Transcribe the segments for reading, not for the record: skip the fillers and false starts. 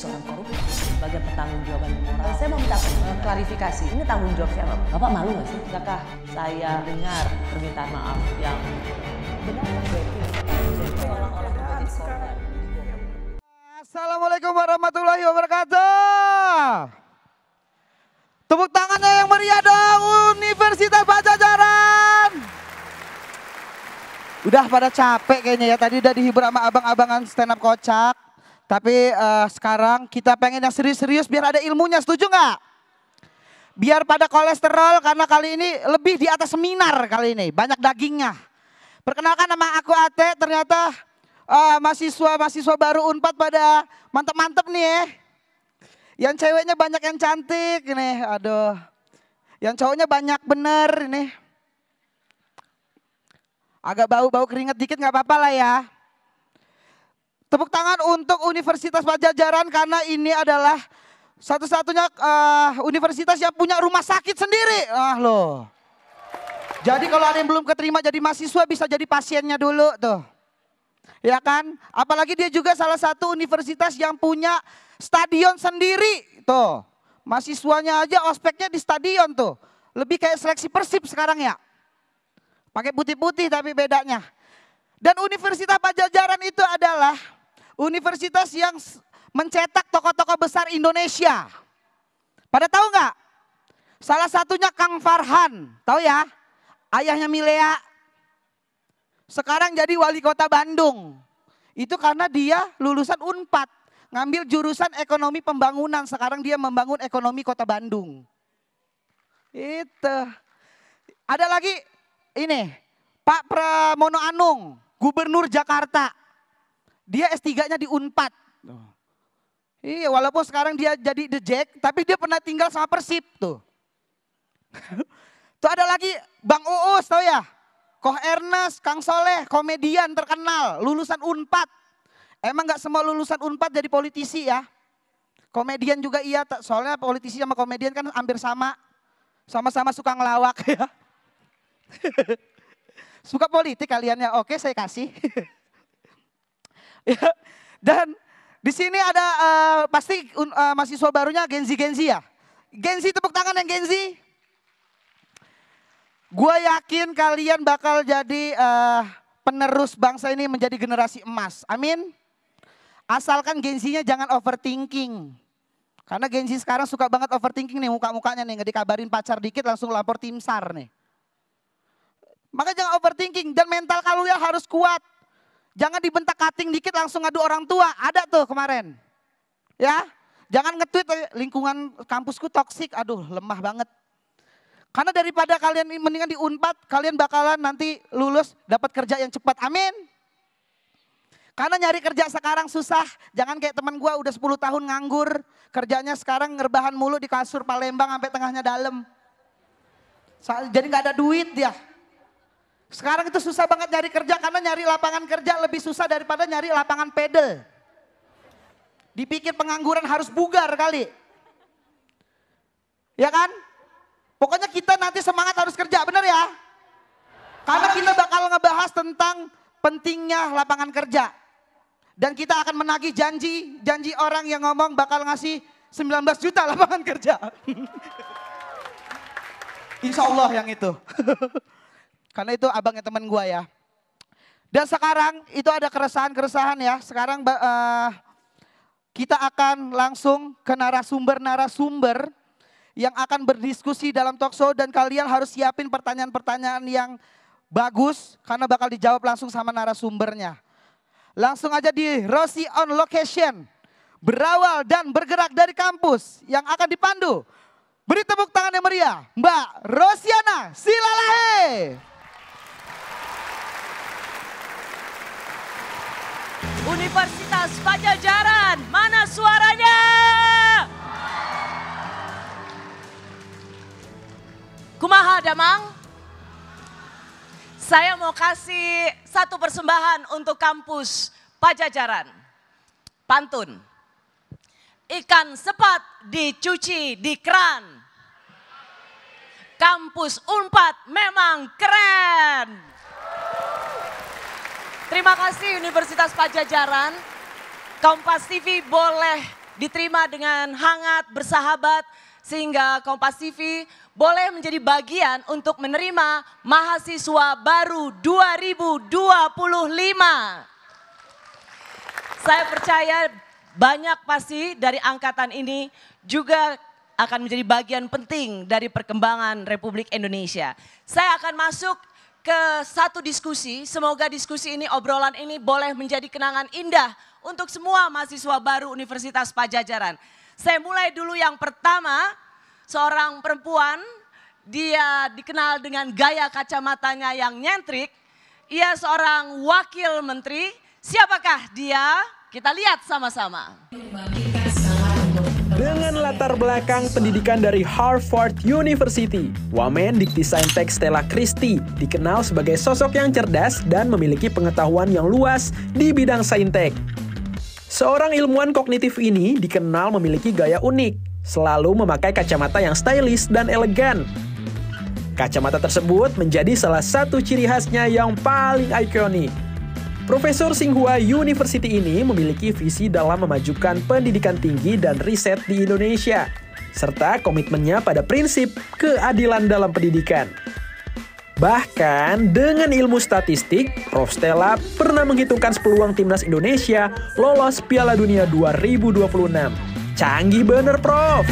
seorang koruptor sebagai pertanggungjawaban moral. Saya mau minta klarifikasi, ini tanggung jawab siapa? Bapak malu nggak sih? Apakah saya dengar permintaan maaf yang benar? Assalamualaikum warahmatullahi wabarakatuh. Tepuk tangannya yang meriah dong, Universitas Padjadjaran. Udah pada capek kayaknya ya, tadi udah dihibur sama abang-abangan stand up kocak. Tapi sekarang kita pengen yang serius-serius biar ada ilmunya, setuju nggak? Biar pada kolesterol karena kali ini lebih di atas seminar kali ini, banyak dagingnya. Perkenalkan nama aku Ate, ternyata mahasiswa baru Unpad pada mantep-mantep nih ya. Yang ceweknya banyak yang cantik nih, aduh. Yang cowoknya banyak bener ini. Agak bau-bau keringet dikit nggak apa-apa lah ya. Tepuk tangan untuk Universitas Padjadjaran karena ini adalah satu-satunya universitas yang punya rumah sakit sendiri. Loh. Jadi kalau ada yang belum keterima jadi mahasiswa bisa jadi pasiennya dulu tuh. Ya kan? Apalagi dia juga salah satu universitas yang punya stadion sendiri tuh. Mahasiswanya aja ospeknya di stadion tuh. Lebih kayak seleksi Persib sekarang ya. Pakai putih-putih tapi bedanya. Dan Universitas Padjadjaran itu adalah universitas yang mencetak tokoh-tokoh besar Indonesia. Pada tahu nggak? Salah satunya Kang Farhan, tahu ya? Ayahnya Milea. Sekarang jadi wali kota Bandung. Itu karena dia lulusan Unpad. Ngambil jurusan ekonomi pembangunan. Sekarang dia membangun ekonomi kota Bandung. Itu. Ada lagi ini. Pak Pramono Anung. Gubernur Jakarta. Dia S3-nya di Unpad. Iya, walaupun sekarang dia jadi The Jack. Tapi dia pernah tinggal sama Persib tuh. Tuh ada lagi Bang Uus, tahu ya? Koh Ernest, Kang Soleh, komedian terkenal, lulusan Unpad. Emang gak semua lulusan Unpad jadi politisi ya. Komedian juga iya, soalnya politisi sama komedian kan hampir sama. Sama-sama suka ngelawak ya. Suka politik kalian ya, oke saya kasih. Ya, dan di sini ada pasti mahasiswa barunya Genzi ya. Genzi tepuk tangan yang Genzi. Gue yakin kalian bakal jadi penerus bangsa ini menjadi generasi emas. Amin. Asalkan Genzinya jangan overthinking. Karena Genzi sekarang suka banget overthinking nih muka-mukanya nih. Nggak dikabarin pacar dikit langsung lapor tim SAR nih. Makanya jangan overthinking dan mental kalian harus kuat. Jangan dibentak cutting dikit langsung ngadu orang tua. Ada tuh kemarin. Ya, jangan nge-tweet lingkungan kampusku toksik. Aduh lemah banget. Karena daripada kalian mendingan di Unpad, kalian bakalan nanti lulus dapat kerja yang cepat. Amin. Karena nyari kerja sekarang susah. Jangan kayak teman gue udah 10 tahun nganggur. Kerjanya sekarang ngerbahan mulu di kasur Palembang sampai tengahnya dalam. Jadi gak ada duit dia. Sekarang itu susah banget nyari kerja karena nyari lapangan kerja lebih susah daripada nyari lapangan pedal. Dipikir pengangguran harus bugar kali. Ya kan? Pokoknya kita nanti semangat harus kerja, bener ya? Karena kita bakal ngebahas tentang pentingnya lapangan kerja. Dan kita akan menagih janji orang yang ngomong bakal ngasih 19 juta lapangan kerja. Insya Allah yang itu. Karena itu abangnya teman gua ya. Dan sekarang itu ada keresahan ya. Sekarang kita akan langsung ke narasumber yang akan berdiskusi dalam talkshow dan kalian harus siapin pertanyaan-pertanyaan yang bagus karena bakal dijawab langsung sama narasumbernya. Langsung aja di Rossi on Location, berawal dan bergerak dari kampus yang akan dipandu. Beri tepuk tangan yang meriah, Mbak Rosiana Silalahe. Universitas Padjadjaran, mana suaranya? Kumaha Damang? Saya mau kasih satu persembahan untuk kampus Padjadjaran. Pantun. Ikan sepat dicuci di keran. Kampus Unpad memang keren. Terima kasih Universitas Padjadjaran. Kompas TV boleh diterima dengan hangat, bersahabat, sehingga Kompas TV boleh menjadi bagian untuk menerima mahasiswa baru 2025. Saya percaya banyak pasti dari angkatan ini juga akan menjadi bagian penting dari perkembangan Republik Indonesia. Saya akan masuk ke satu diskusi, semoga diskusi ini, obrolan ini boleh menjadi kenangan indah untuk semua mahasiswa baru Universitas Padjadjaran. Saya mulai dulu yang pertama, seorang perempuan, dia dikenal dengan gaya kacamatanya yang nyentrik. Ia seorang wakil menteri, siapakah dia? Kita lihat sama-sama. Dengan latar belakang pendidikan dari Harvard University, Wamen Diktisaintek Stella Christy dikenal sebagai sosok yang cerdas dan memiliki pengetahuan yang luas di bidang saintek. Seorang ilmuwan kognitif ini dikenal memiliki gaya unik, selalu memakai kacamata yang stylish dan elegan. Kacamata tersebut menjadi salah satu ciri khasnya yang paling ikonik. Profesor Tsinghua University ini memiliki visi dalam memajukan pendidikan tinggi dan riset di Indonesia, serta komitmennya pada prinsip keadilan dalam pendidikan. Bahkan dengan ilmu statistik, Prof. Stella pernah menghitungkan peluang timnas Indonesia lolos Piala Dunia 2026. Canggih bener, Prof!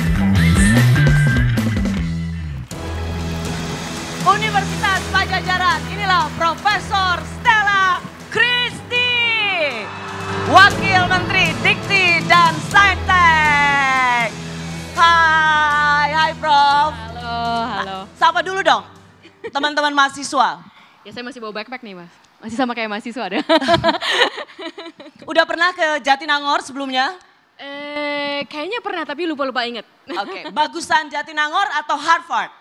Universitas Padjadjaran, inilah Profesor Stella Christy, Wakil Menteri Dikti dan Saintek. Hai Prof. Halo. Sapa dulu dong, teman-teman mahasiswa. Ya saya masih bawa backpack nih Mas, masih sama kayak mahasiswa deh. Udah pernah ke Jatinangor sebelumnya? Kayaknya pernah tapi lupa-lupa inget. Oke, bagusan Jatinangor atau Harvard?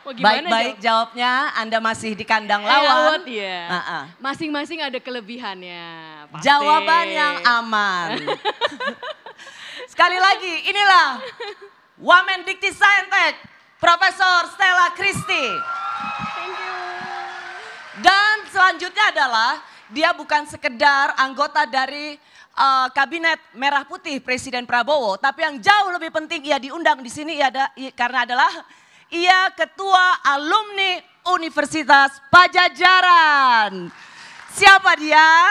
Baik-baik jawabnya, Anda masih di kandang lawan. Iya. Masing-masing ada kelebihannya. Pasti. Jawaban yang aman. Sekali lagi, inilah Wamen Diktisaintek, Profesor Stella Christy. Thank you. Dan selanjutnya adalah, dia bukan sekedar anggota dari Kabinet Merah Putih Presiden Prabowo, tapi yang jauh lebih penting ia diundang di sini karena adalah ia ketua alumni Universitas Padjadjaran. Siapa dia?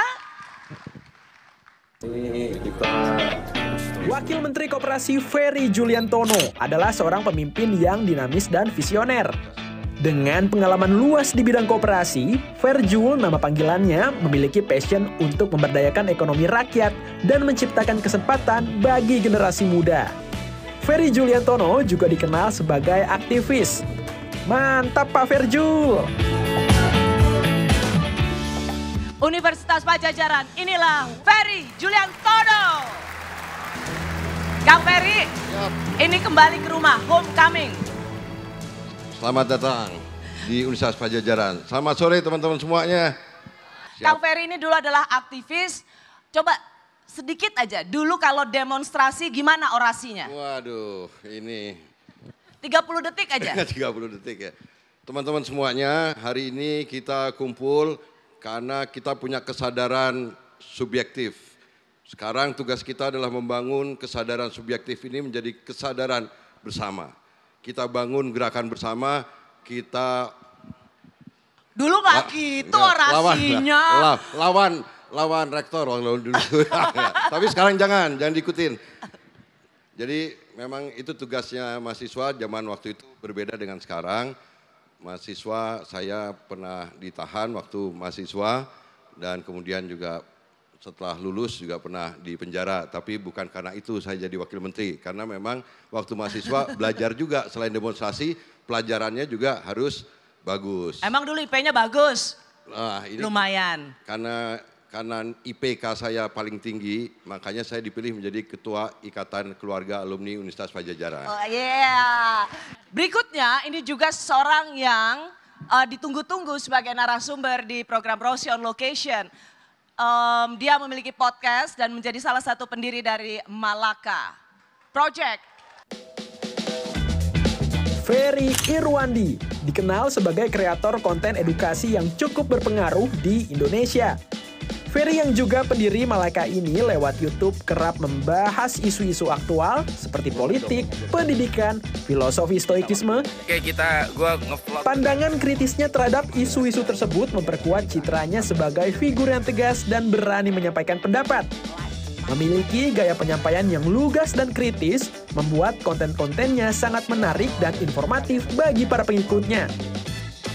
Wakil Menteri Koperasi Ferry Juliantono adalah seorang pemimpin yang dinamis dan visioner. Dengan pengalaman luas di bidang koperasi, Ferjul, nama panggilannya, memiliki passion untuk memberdayakan ekonomi rakyat dan menciptakan kesempatan bagi generasi muda. Ferry Juliantono juga dikenal sebagai aktivis. Mantap Pak Ferjul! Universitas Padjadjaran, inilah Ferry Juliantono. Kang Ferry, ini kembali ke rumah, homecoming. Selamat datang di Universitas Padjadjaran. Selamat sore teman-teman semuanya. Kang Ferry ini dulu adalah aktivis. Coba sedikit aja, dulu kalau demonstrasi gimana orasinya? Waduh, ini 30 detik aja. 30 detik ya. Teman-teman semuanya, hari ini kita kumpul karena kita punya kesadaran subjektif. Sekarang tugas kita adalah membangun kesadaran subjektif ini menjadi kesadaran bersama. Kita bangun gerakan bersama, kita... Dulu nggak gitu orasinya. Lawan rektor dulu. Tapi sekarang jangan diikutin. Jadi memang itu tugasnya mahasiswa, zaman waktu itu berbeda dengan sekarang. Mahasiswa, saya pernah ditahan waktu mahasiswa dan kemudian juga setelah lulus juga pernah di penjara, tapi bukan karena itu saya jadi wakil menteri, karena memang waktu mahasiswa belajar juga, selain demonstrasi, pelajarannya juga harus bagus. Emang dulu IP-nya bagus? Nah, ini lumayan. Karena IPK saya paling tinggi, makanya saya dipilih menjadi Ketua Ikatan Keluarga Alumni Universitas Padjadjaran. Oh yeah. Berikutnya ini juga seorang yang ditunggu-tunggu sebagai narasumber di program Rosie on Location. Dia memiliki podcast dan menjadi salah satu pendiri dari Malaka Project. Ferry Irwandi dikenal sebagai kreator konten edukasi yang cukup berpengaruh di Indonesia. Ferry yang juga pendiri Malaka ini lewat YouTube kerap membahas isu-isu aktual seperti politik, pendidikan, filosofi stoikisme. Pandangan kritisnya terhadap isu-isu tersebut memperkuat citranya sebagai figur yang tegas dan berani menyampaikan pendapat. Memiliki gaya penyampaian yang lugas dan kritis, membuat konten-kontennya sangat menarik dan informatif bagi para pengikutnya.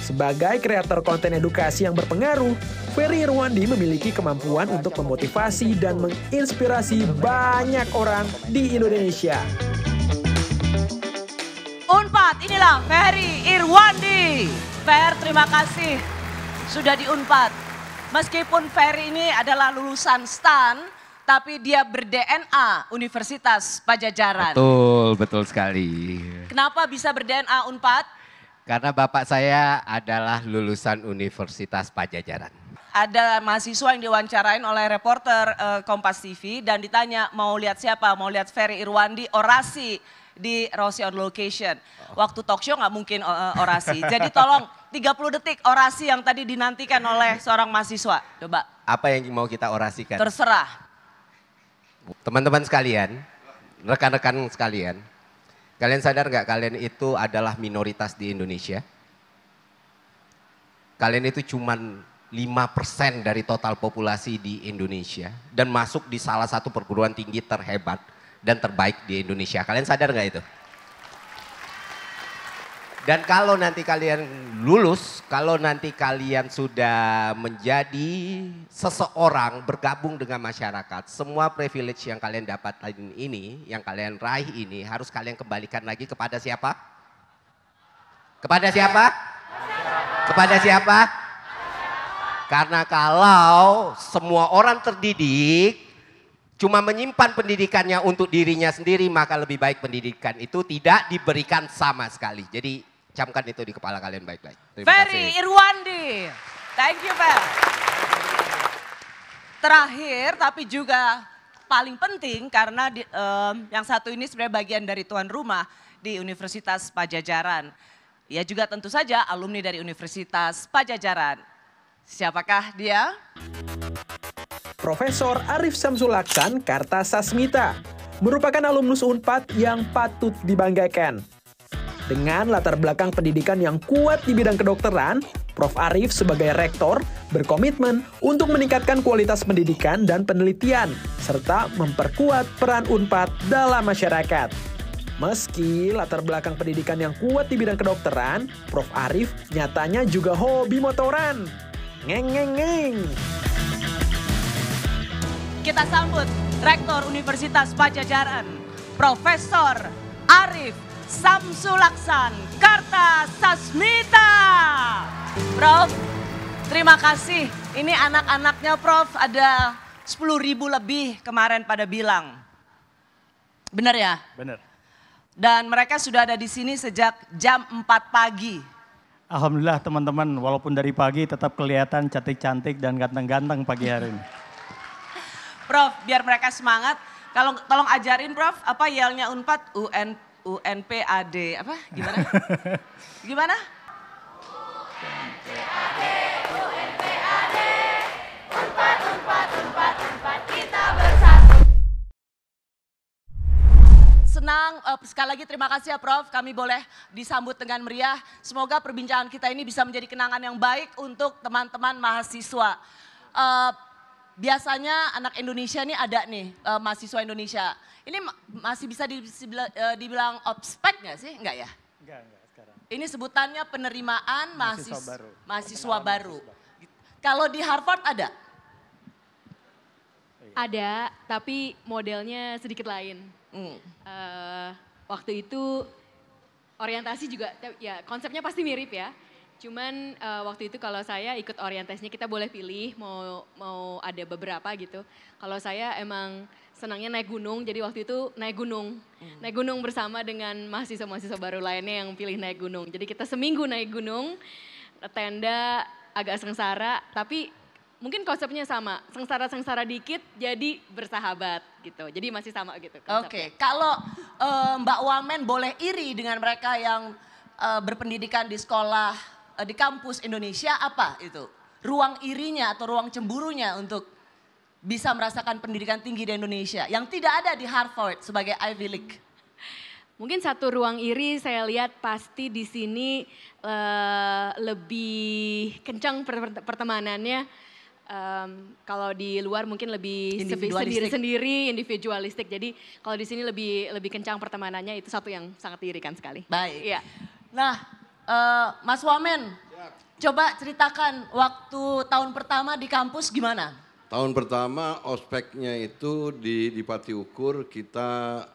Sebagai kreator konten edukasi yang berpengaruh, Ferry Irwandi memiliki kemampuan untuk memotivasi dan menginspirasi banyak orang di Indonesia. Unpad, inilah Ferry Irwandi. Fer, terima kasih sudah di Unpad. Meskipun Ferry ini adalah lulusan STAN, tapi dia ber-DNA Universitas Padjadjaran. Betul sekali. Kenapa bisa ber-DNA Unpad? Karena bapak saya adalah lulusan Universitas Padjadjaran. Ada mahasiswa yang diwawancarain oleh reporter Kompas TV dan ditanya mau lihat siapa, mau lihat Ferry Irwandi orasi di Rossi on Location. Waktu talk show nggak mungkin orasi, jadi tolong 30 detik orasi yang tadi dinantikan oleh seorang mahasiswa. Coba. Apa yang mau kita orasikan? Terserah. Teman-teman sekalian, rekan-rekan sekalian, kalian sadar nggak kalian itu adalah minoritas di Indonesia? Kalian itu cuman 5% dari total populasi di Indonesia dan masuk di salah satu perguruan tinggi terhebat dan terbaik di Indonesia. Kalian sadar nggak itu? Dan kalau nanti kalian lulus, kalau nanti kalian sudah menjadi seseorang bergabung dengan masyarakat, semua privilege yang kalian dapatkan ini, yang kalian raih ini harus kalian kembalikan lagi kepada siapa? Kepada siapa? Kepada siapa? Karena kalau semua orang terdidik cuma menyimpan pendidikannya untuk dirinya sendiri, maka lebih baik pendidikan itu tidak diberikan sama sekali. Jadi camkan itu di kepala kalian baik-baik. Ferry Irwandi, thank you Fer. Terakhir tapi juga paling penting karena yang satu ini sebenarnya bagian dari tuan rumah di Universitas Padjadjaran. Ia juga tentu saja alumni dari Universitas Padjadjaran. Siapakah dia? Profesor Arif Samsulaksan Kartasasmita merupakan alumnus Unpad yang patut dibanggakan. Dengan latar belakang pendidikan yang kuat di bidang kedokteran, Prof. Arif sebagai rektor berkomitmen untuk meningkatkan kualitas pendidikan dan penelitian, serta memperkuat peran Unpad dalam masyarakat. Meski latar belakang pendidikan yang kuat di bidang kedokteran, Prof. Arif nyatanya juga hobi motoran. Ngeng. Kita sambut Rektor Universitas Padjadjaran, Profesor Arif Samsulaksan Kartasasmita. Prof, terima kasih. Ini anak-anaknya Prof ada 10.000 lebih kemarin pada bilang. Benar ya? Benar. Dan mereka sudah ada di sini sejak jam 4 pagi. Alhamdulillah teman-teman, walaupun dari pagi tetap kelihatan cantik-cantik dan ganteng-ganteng pagi hari ini. Prof, biar mereka semangat, tolong ajarin Prof, apa yelnya Unpad, UNPAD, apa gimana? Gimana? Unpad, kita bersatu. Senang, sekali lagi terima kasih ya Prof, kami boleh disambut dengan meriah. Semoga perbincangan kita ini bisa menjadi kenangan yang baik untuk teman-teman mahasiswa. Biasanya anak Indonesia ini ada nih, mahasiswa Indonesia. Ini masih bisa dibilang ospek nggak sih? Enggak ya? Enggak sekarang. Ini sebutannya penerimaan mahasiswa baru. Mahasiswa. Kalau di Harvard ada? Ada, tapi modelnya sedikit lain. Waktu itu orientasi juga, ya konsepnya pasti mirip ya. Cuman waktu itu kalau saya ikut orientasinya kita boleh pilih mau ada beberapa gitu. Kalau saya emang senangnya naik gunung, jadi waktu itu naik gunung. Naik gunung bersama dengan mahasiswa-mahasiswa baru lainnya yang pilih naik gunung. Jadi kita seminggu naik gunung, tenda agak sengsara, tapi mungkin konsepnya sama, sengsara-sengsara dikit jadi bersahabat gitu. Jadi masih sama gitu konsepnya. Oke, kalau Mbak Wamen boleh iri dengan mereka yang berpendidikan di sekolah, di kampus Indonesia, apa itu? Ruang irinya atau ruang cemburunya untuk bisa merasakan pendidikan tinggi di Indonesia yang tidak ada di Harvard sebagai Ivy League? Mungkin satu ruang iri saya lihat pasti di sini lebih kencang pertemanannya. Kalau di luar mungkin lebih sendiri-sendiri, individualistik. Jadi kalau di sini lebih kencang pertemanannya, itu satu yang sangat diirikan sekali. Baik. Iya. Nah, Mas Wamen, coba ceritakan waktu tahun pertama di kampus gimana? Tahun pertama ospeknya itu di Pati Ukur kita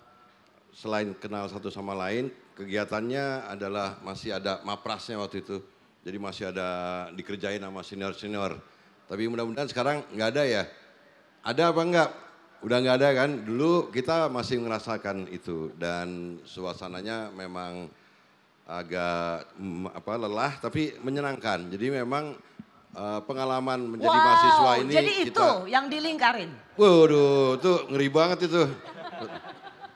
selain kenal satu sama lain, kegiatannya adalah masih ada maprasnya waktu itu. Jadi masih ada dikerjain sama senior-senior. Tapi mudah-mudahan sekarang nggak ada ya. Ada apa enggak? Udah nggak ada kan? Dulu kita masih merasakan itu dan suasananya memang agak lelah tapi menyenangkan. Jadi memang pengalaman menjadi mahasiswa ini jadi itu yang dilingkarin. Waduh, itu ngeri banget itu.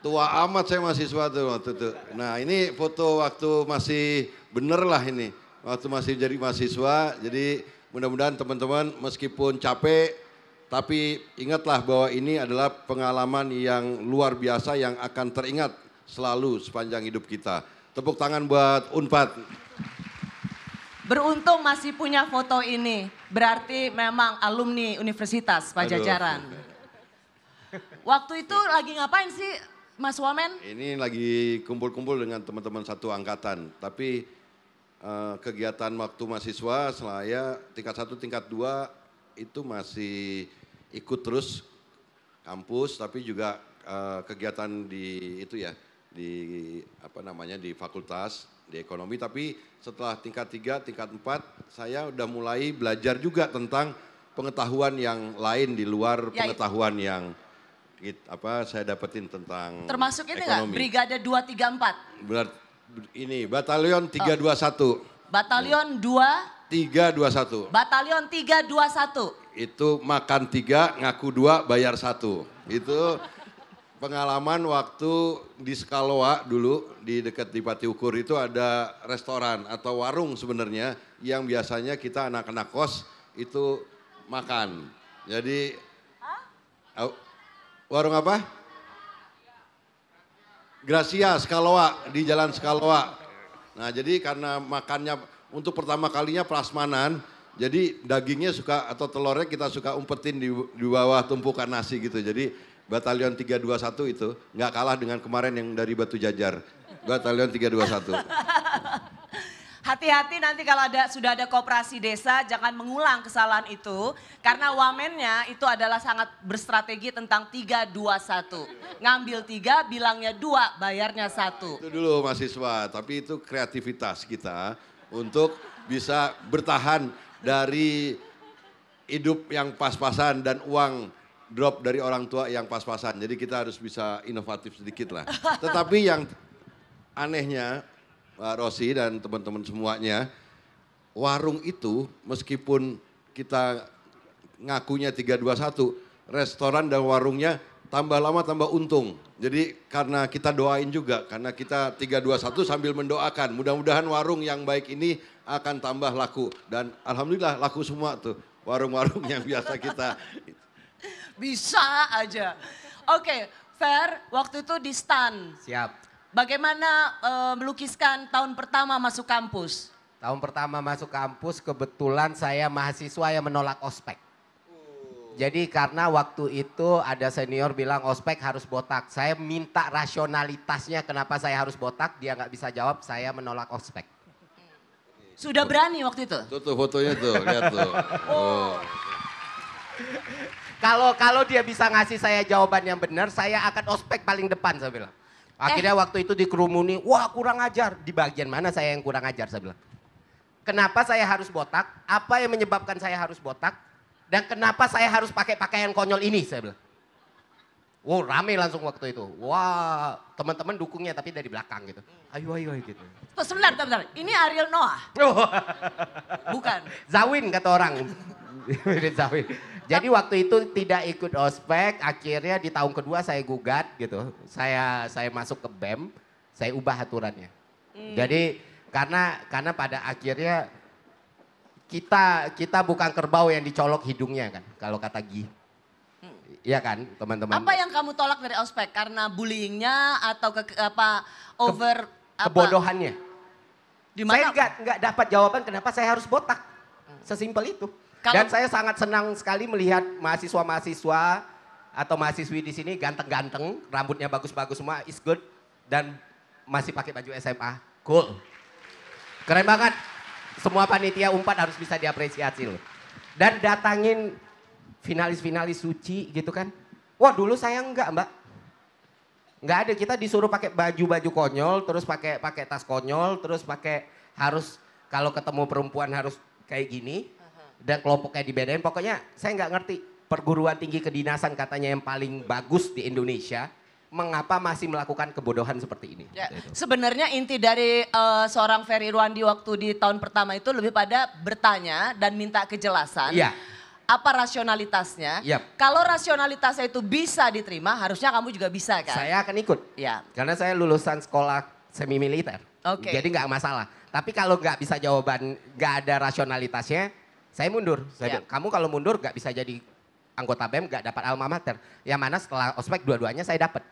Tua amat saya mahasiswa tuh waktu itu. Nah ini foto waktu masih bener lah ini. Waktu masih jadi mahasiswa, jadi mudah-mudahan teman-teman meskipun capek, tapi ingatlah bahwa ini adalah pengalaman yang luar biasa yang akan teringat selalu sepanjang hidup kita. Tepuk tangan buat Unpad. Beruntung masih punya foto ini, berarti memang alumni Universitas Pajajaran. Waktu itu lagi ngapain sih Mas Wamen? Ini lagi kumpul-kumpul dengan teman-teman satu angkatan, tapi kegiatan waktu mahasiswa saya tingkat 1, tingkat 2 itu masih ikut terus kampus, tapi juga kegiatan di itu ya, di di fakultas, di ekonomi. Tapi setelah tingkat 3, tingkat 4 saya udah mulai belajar juga tentang pengetahuan yang lain di luar pengetahuan yang saya dapetin tentang termasuk ini ekonomi. Nggak? Brigade 234. Ini Batalion 321. Batalion 321. Batalion 321. Itu makan 3, ngaku 2, bayar 1. Itu pengalaman waktu di Skaloa dulu di dekat di Pati Ukur itu ada restoran atau warung sebenarnya yang biasanya kita anak-anak kos itu makan. Jadi warung apa? Gracia, Skaloa, di Jalan Skaloa. Nah jadi karena makannya untuk pertama kalinya prasmanan, jadi dagingnya suka atau telurnya kita suka umpetin di bawah tumpukan nasi gitu. Jadi Batalion 321 itu nggak kalah dengan kemarin yang dari Batu Jajar. Batalion 321. Hati-hati nanti kalau sudah ada koperasi desa, jangan mengulang kesalahan itu. Karena wamennya itu adalah sangat berstrategi tentang 321. Ngambil 3, bilangnya 2, bayarnya 1. Itu dulu mahasiswa, tapi itu kreativitas kita untuk bisa bertahan dari hidup yang pas-pasan dan uang drop dari orang tua yang pas-pasan. Jadi kita harus bisa inovatif sedikit lah. Tetapi yang anehnya, Pak Rossi dan teman-teman semuanya, warung itu meskipun kita ngakunya 321, restoran dan warungnya tambah lama tambah untung. Jadi karena kita doain juga, karena kita 321 sambil mendoakan, mudah-mudahan warung yang baik ini akan tambah laku. Dan alhamdulillah laku semua tuh, warung-warung yang biasa kita. Bisa aja. Oke, Fer, waktu itu di STAN. Siap. Bagaimana melukiskan tahun pertama masuk kampus? Tahun pertama masuk kampus kebetulan saya mahasiswa yang menolak ospek. Jadi karena waktu itu ada senior bilang ospek harus botak. Saya minta rasionalitasnya kenapa saya harus botak, dia nggak bisa jawab, saya menolak ospek. Sudah berani waktu itu? Tuh fotonya tuh, lihat tuh. Oh. Kalau dia bisa ngasih saya jawaban yang benar, saya akan ospek paling depan, saya bilang. Akhirnya waktu itu dikerumuni, wah kurang ajar. Di bagian mana saya yang kurang ajar, saya bilang. Kenapa saya harus botak? Apa yang menyebabkan saya harus botak? Dan kenapa saya harus pakai pakaian konyol ini, saya bilang. Wow, rame langsung waktu itu. Wah, teman-teman dukungnya tapi dari belakang gitu. Ayo gitu. Sebentar. Ini Ariel Noah? Bukan. Zawin kata orang. Zawin. Jadi waktu itu tidak ikut ospek, akhirnya di tahun kedua saya gugat gitu. Saya masuk ke BEM, saya ubah aturannya. Jadi karena pada akhirnya kita bukan kerbau yang dicolok hidungnya kan, kalau kata Gi. Iya kan teman-teman. Apa yang kamu tolak dari ospek? Karena bullyingnya atau kebodohannya. Di Saya mana? nggak dapat jawaban kenapa saya harus botak. Sesimpel itu. Dan saya sangat senang sekali melihat mahasiswa-mahasiswa atau mahasiswi di sini ganteng-ganteng, rambutnya bagus-bagus semua, is good. Dan masih pakai baju SMA, cool. Keren banget. Semua panitia Unpad harus bisa diapresiasi loh. Dan datangin finalis-finalis suci gitu kan. Wah dulu saya enggak Mbak. Enggak ada, kita disuruh pakai baju-baju konyol, terus pakai tas konyol, terus pakai harus kalau ketemu perempuan harus kayak gini. Dan kelompoknya dibedain, pokoknya saya nggak ngerti perguruan tinggi kedinasan katanya yang paling bagus di Indonesia, mengapa masih melakukan kebodohan seperti ini? Ya, sebenarnya inti dari seorang Ferry Irwandi waktu di tahun pertama itu lebih pada bertanya dan minta kejelasan. Iya. Apa rasionalitasnya? Yap. Kalau rasionalitasnya itu bisa diterima, harusnya kamu juga bisa kan? Saya akan ikut. Ya. Karena saya lulusan sekolah semi militer. Oke. Jadi nggak masalah. Tapi kalau nggak bisa jawaban, nggak ada rasionalitasnya, saya mundur. Saya bilang, kamu kalau mundur nggak bisa jadi anggota BEM, nggak dapat alma mater. Yang mana setelah ospek dua-duanya saya dapat.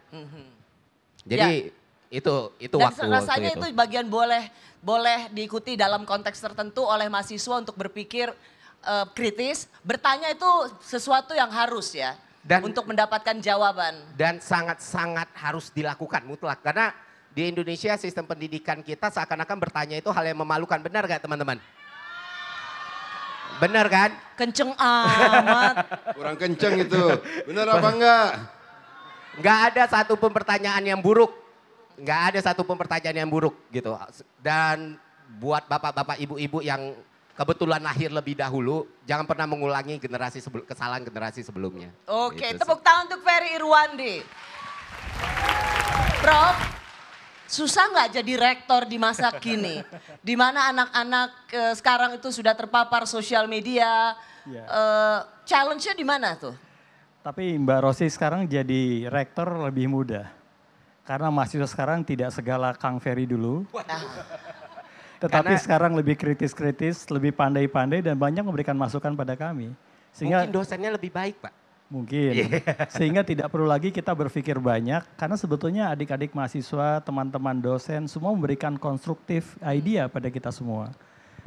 Jadi itu Dan waktu rasanya itu. itu bagian boleh diikuti dalam konteks tertentu oleh mahasiswa untuk berpikir kritis. Bertanya itu sesuatu yang harus ya. Untuk mendapatkan jawaban. Dan sangat-sangat harus dilakukan mutlak. Karena di Indonesia sistem pendidikan kita seakan-akan bertanya itu hal yang memalukan. Benar gak teman-teman? Benar kan? Kenceng amat. Kurang kenceng itu. Benar apa enggak? Enggak ada satupun pertanyaan yang buruk. Enggak ada satupun pertanyaan yang buruk gitu. Dan buat bapak-bapak ibu-ibu yang kebetulan lahir lebih dahulu, jangan pernah mengulangi kesalahan generasi sebelumnya. Oke, Gitu tepuk tangan untuk Ferry Irwandi. Prof, susah nggak jadi rektor di masa kini? Di mana anak-anak sekarang itu sudah terpapar sosial media. Challenge-nya di mana tuh? Tapi Mbak Rosi sekarang jadi rektor lebih mudah. Karena mahasiswa sekarang tidak segala Kang Ferry dulu. Tetapi sekarang lebih kritis-kritis, lebih pandai-pandai dan banyak memberikan masukan pada kami. Mungkin dosennya lebih baik Pak. Mungkin. Sehingga tidak perlu lagi kita berpikir banyak. Karena sebetulnya adik-adik mahasiswa, teman-teman dosen semua memberikan konstruktif idea pada kita semua.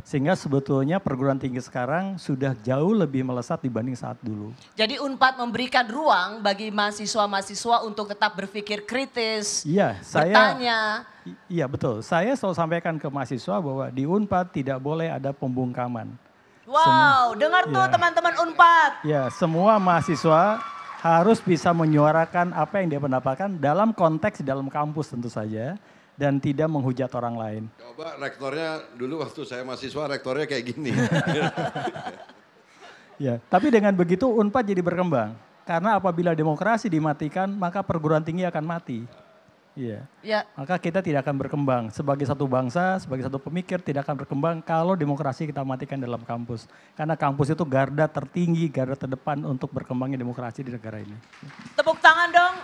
Sehingga sebetulnya perguruan tinggi sekarang sudah jauh lebih melesat dibanding saat dulu. Jadi Unpad memberikan ruang bagi mahasiswa-mahasiswa untuk tetap berpikir kritis, bertanya. Iya betul, saya selalu sampaikan ke mahasiswa bahwa di Unpad tidak boleh ada pembungkaman. Wow, dengar tuh teman-teman Unpad. Ya, semua mahasiswa harus bisa menyuarakan apa yang dia pendapatkan dalam konteks dalam kampus tentu saja. Dan tidak menghujat orang lain. Coba rektornya dulu waktu saya mahasiswa rektornya kayak gini. Ya, tapi dengan begitu Unpad jadi berkembang. Karena apabila demokrasi dimatikan maka perguruan tinggi akan mati. Iya. Ya. Maka kita tidak akan berkembang. Sebagai satu bangsa, sebagai satu pemikir tidak akan berkembang kalau demokrasi kita matikan dalam kampus. Karena kampus itu garda tertinggi, garda terdepan untuk berkembangnya demokrasi di negara ini. Tepuk tangan dong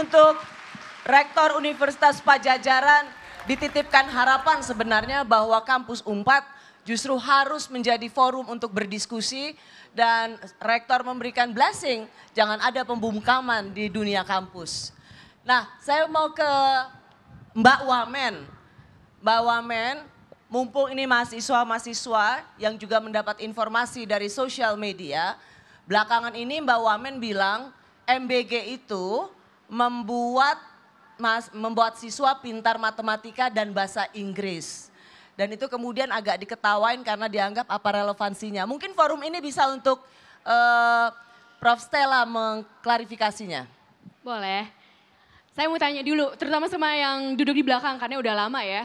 untuk Rektor Universitas Padjadjaran. Dititipkan harapan sebenarnya bahwa kampus Unpad justru harus menjadi forum untuk berdiskusi dan rektor memberikan blessing, jangan ada pembungkaman di dunia kampus. Nah, saya mau ke Mbak Wamen. Mbak Wamen, mumpung ini mahasiswa-mahasiswa yang juga mendapat informasi dari sosial media, belakangan ini Mbak Wamen bilang MBG itu membuat siswa pintar matematika dan bahasa Inggris. Dan itu kemudian agak diketawain karena dianggap apa relevansinya. Mungkin forum ini bisa untuk Prof. Stella mengklarifikasinya. Boleh. Saya mau tanya dulu, terutama sama yang duduk di belakang karena udah lama ya.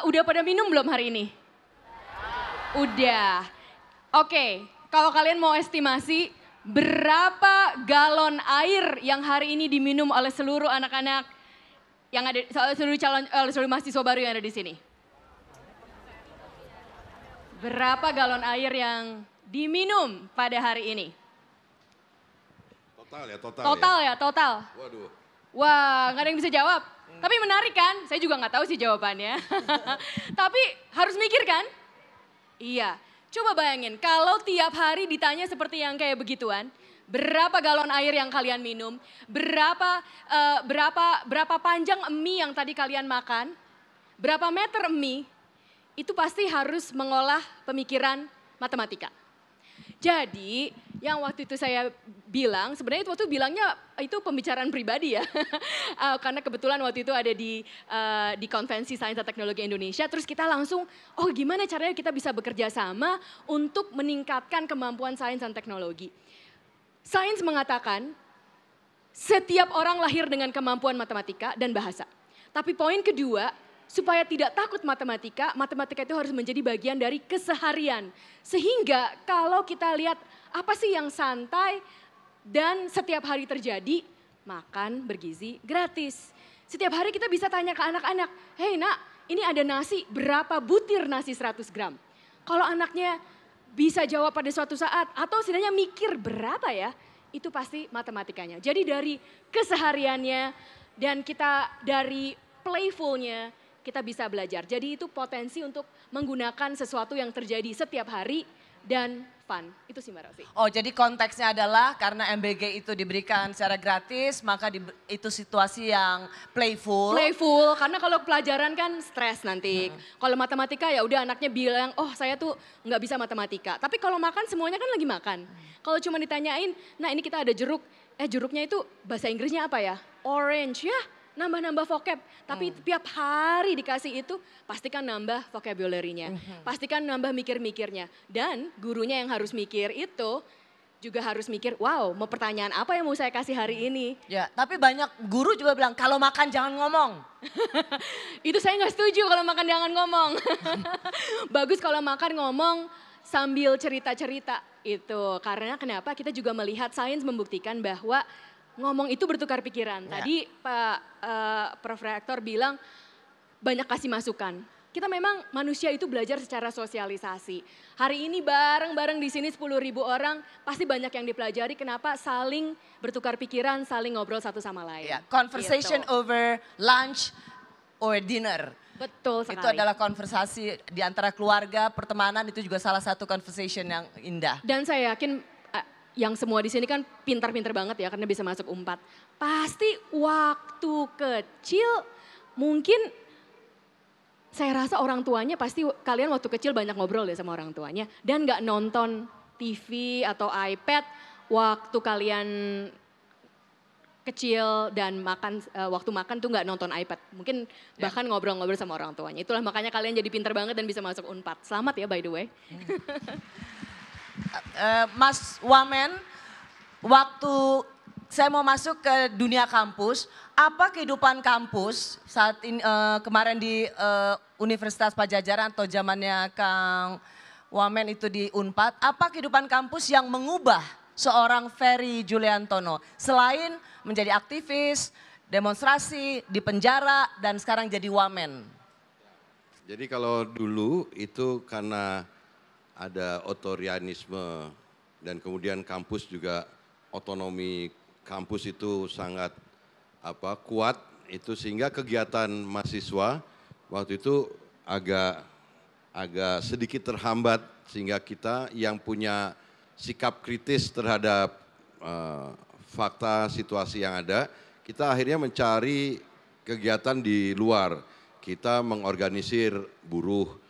Udah pada minum belum hari ini? Udah. Oke, kalau kalian mau estimasi, berapa galon air yang hari ini diminum oleh seluruh anak-anak yang ada, seluruh mahasiswa baru yang ada di sini? Berapa galon air yang diminum pada hari ini? Total. Waduh. Wah, nggak ada yang bisa jawab. Tapi menarik kan? Saya juga nggak tahu sih jawabannya. Tapi harus mikir kan? Iya. Coba bayangin, kalau tiap hari ditanya seperti yang kayak begituan, Berapa galon air yang kalian minum? Berapa panjang mie yang tadi kalian makan? Berapa meter mie? Itu pasti harus mengolah pemikiran matematika. Jadi yang waktu itu saya bilang, sebenarnya itu waktu bilangnya itu pembicaraan pribadi ya. Karena kebetulan waktu itu ada di konvensi Sains dan Teknologi Indonesia. Terus kita langsung, oh gimana caranya kita bisa bekerja sama untuk meningkatkan kemampuan sains dan teknologi. Sains mengatakan setiap orang lahir dengan kemampuan matematika dan bahasa. Tapi poin kedua, supaya tidak takut matematika, matematika itu harus menjadi bagian dari keseharian. Sehingga kalau kita lihat apa sih yang santai dan setiap hari terjadi, makan bergizi gratis. Setiap hari kita bisa tanya ke anak-anak, hei nak, ini ada nasi, berapa butir nasi 100 gram? Kalau anaknya bisa jawab pada suatu saat atau setidaknya mikir berapa ya, itu pasti matematikanya. Jadi dari kesehariannya dan kita dari playfulnya, kita bisa belajar. Jadi itu potensi untuk menggunakan sesuatu yang terjadi setiap hari dan fun. Itu sih Mbak Rosi. Oh jadi konteksnya adalah karena MBG itu diberikan secara gratis, maka itu situasi yang playful. Playful, karena kalau pelajaran kan stres nanti. Kalau matematika ya udah anaknya bilang, oh saya tuh nggak bisa matematika. Tapi kalau makan semuanya kan lagi makan. Kalau cuma ditanyain, nah ini kita ada jeruk. Jeruknya itu bahasa Inggrisnya apa ya? Orange ya. Nambah-nambah vocab, tapi tiap hari dikasih itu pastikan nambah vocabulary-nya, pastikan nambah mikir-mikirnya. Dan gurunya yang harus mikir itu juga harus mikir, wow mau pertanyaan apa yang mau saya kasih hari ini. Ya, tapi banyak guru juga bilang kalau makan jangan ngomong. Itu saya nggak setuju kalau makan jangan ngomong. Bagus kalau makan ngomong sambil cerita-cerita itu. Karena kenapa? Kita juga melihat sains membuktikan bahwa ngomong itu bertukar pikiran. Tadi Pak Prof. Rektor bilang banyak kasih masukan. Kita memang manusia itu belajar secara sosialisasi. Hari ini bareng-bareng di sini 10.000 orang pasti banyak yang dipelajari. Kenapa? Saling bertukar pikiran, saling ngobrol satu sama lain. Conversation gitu. over lunch or dinner. Betul sekali. Itu adalah konversasi di antara keluarga, pertemanan itu juga salah satu conversation yang indah. Dan saya yakin yang semua di sini kan pintar-pintar banget ya karena bisa masuk UNPAD. Pasti waktu kecil mungkin saya rasa orang tuanya pasti kalian waktu kecil banyak ngobrol ya sama orang tuanya. Dan gak nonton TV atau iPad waktu kalian kecil dan makan waktu makan tuh gak nonton iPad. Mungkin bahkan ngobrol-ngobrol sama orang tuanya. Itulah makanya kalian jadi pintar banget dan bisa masuk UNPAD. Selamat ya by the way. Mas Wamen, waktu saya mau masuk ke dunia kampus, apa kehidupan kampus saat ini kemarin di Universitas Padjadjaran atau zamannya Kang Wamen itu di Unpad, apa kehidupan kampus yang mengubah seorang Ferry Juliantono selain menjadi aktivis, demonstrasi, di penjara dan sekarang jadi Wamen? Jadi kalau dulu itu karena ada otorianisme dan kemudian kampus juga otonomi kampus itu sangat kuat itu sehingga kegiatan mahasiswa waktu itu agak sedikit terhambat sehingga kita yang punya sikap kritis terhadap fakta situasi yang ada kita akhirnya mencari kegiatan di luar. Kita mengorganisir buruh.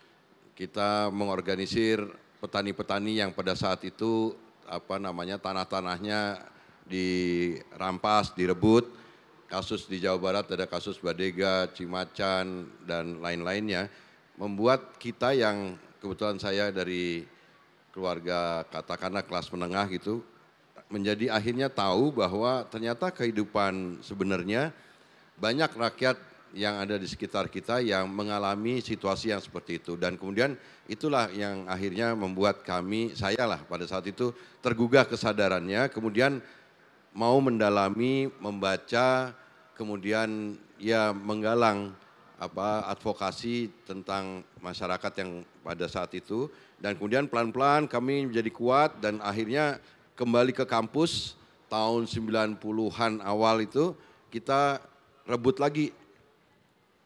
Kita mengorganisir petani-petani yang pada saat itu tanah-tanahnya dirampas, direbut. Kasus di Jawa Barat ada kasus Badega, Cimacan dan lain-lainnya. Membuat kita yang kebetulan saya dari keluarga katakanlah kelas menengah gitu. Menjadi akhirnya tahu bahwa ternyata kehidupan sebenarnya banyak rakyat yang ada di sekitar kita yang mengalami situasi yang seperti itu. Dan kemudian itulah yang akhirnya membuat saya lah pada saat itu tergugah kesadarannya, kemudian mau mendalami, membaca, kemudian ya menggalang advokasi tentang masyarakat yang pada saat itu. Dan kemudian pelan-pelan kami menjadi kuat dan akhirnya kembali ke kampus tahun 90-an awal itu kita rebut lagi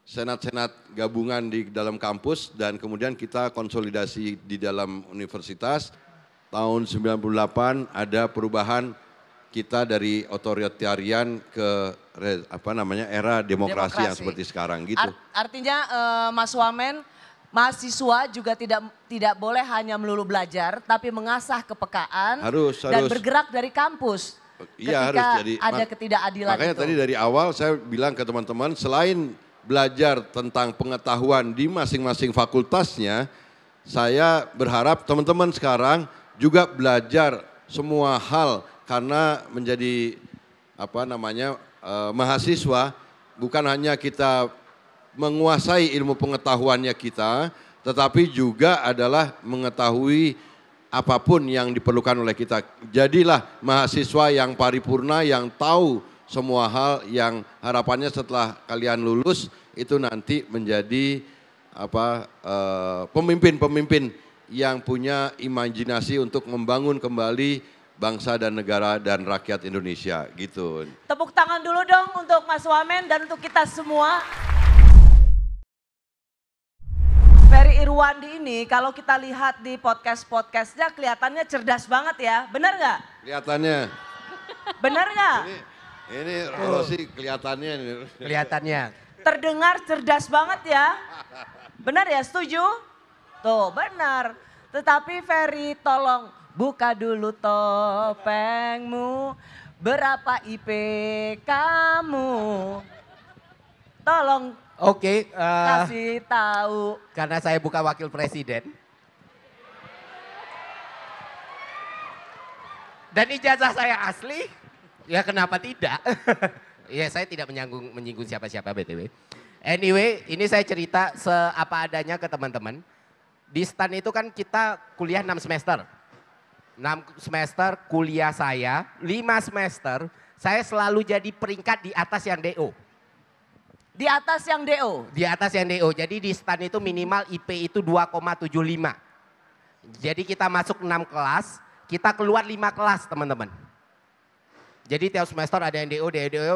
senat-senat gabungan di dalam kampus dan kemudian kita konsolidasi di dalam universitas. Tahun 98 ada perubahan kita dari otoritarian ke era demokrasi yang seperti sekarang gitu. Artinya Mas Wamen, mahasiswa juga tidak boleh hanya melulu belajar, tapi mengasah kepekaan dan bergerak dari kampus. Iya, ketika harus jadi ada ketidakadilan makanya itu. tadi dari awal saya bilang ke teman-teman, selain belajar tentang pengetahuan di masing-masing fakultasnya, saya berharap teman-teman sekarang juga belajar semua hal, karena menjadi mahasiswa bukan hanya kita menguasai ilmu pengetahuannya kita, tetapi juga adalah mengetahui apapun yang diperlukan oleh kita. Jadilah mahasiswa yang paripurna, yang tahu semua hal, yang harapannya setelah kalian lulus itu nanti menjadi pemimpin-pemimpin yang punya imajinasi untuk membangun kembali bangsa dan negara dan rakyat Indonesia gitu. Tepuk tangan dulu dong untuk Mas Wamen dan untuk kita semua. Ferry Irwandi ini kalau kita lihat di podcast-podcastnya kelihatannya cerdas banget ya, benar nggak? Kelihatannya. Benar nggak? Ini Rosi kelihatannya. Kelihatannya. Terdengar cerdas banget ya, benar ya, setuju? Tuh benar, tetapi Ferry tolong buka dulu topengmu, berapa IP kamu? Tolong. Oke, kasih tahu. Karena saya bukan wakil presiden. Dan ijazah saya asli, ya kenapa tidak? Ya saya tidak menyinggung siapa-siapa BTW. Anyway, ini saya cerita seapa adanya ke teman-teman. Di STAN itu kan kita kuliah 6 semester. 6 semester kuliah saya, 5 semester saya selalu jadi peringkat di atas yang DO. Di atas yang DO? Di atas yang DO. Jadi di STAN itu minimal IP itu 2,75. Jadi kita masuk 6 kelas, kita keluar 5 kelas teman-teman. Jadi tiap semester ada yang DO,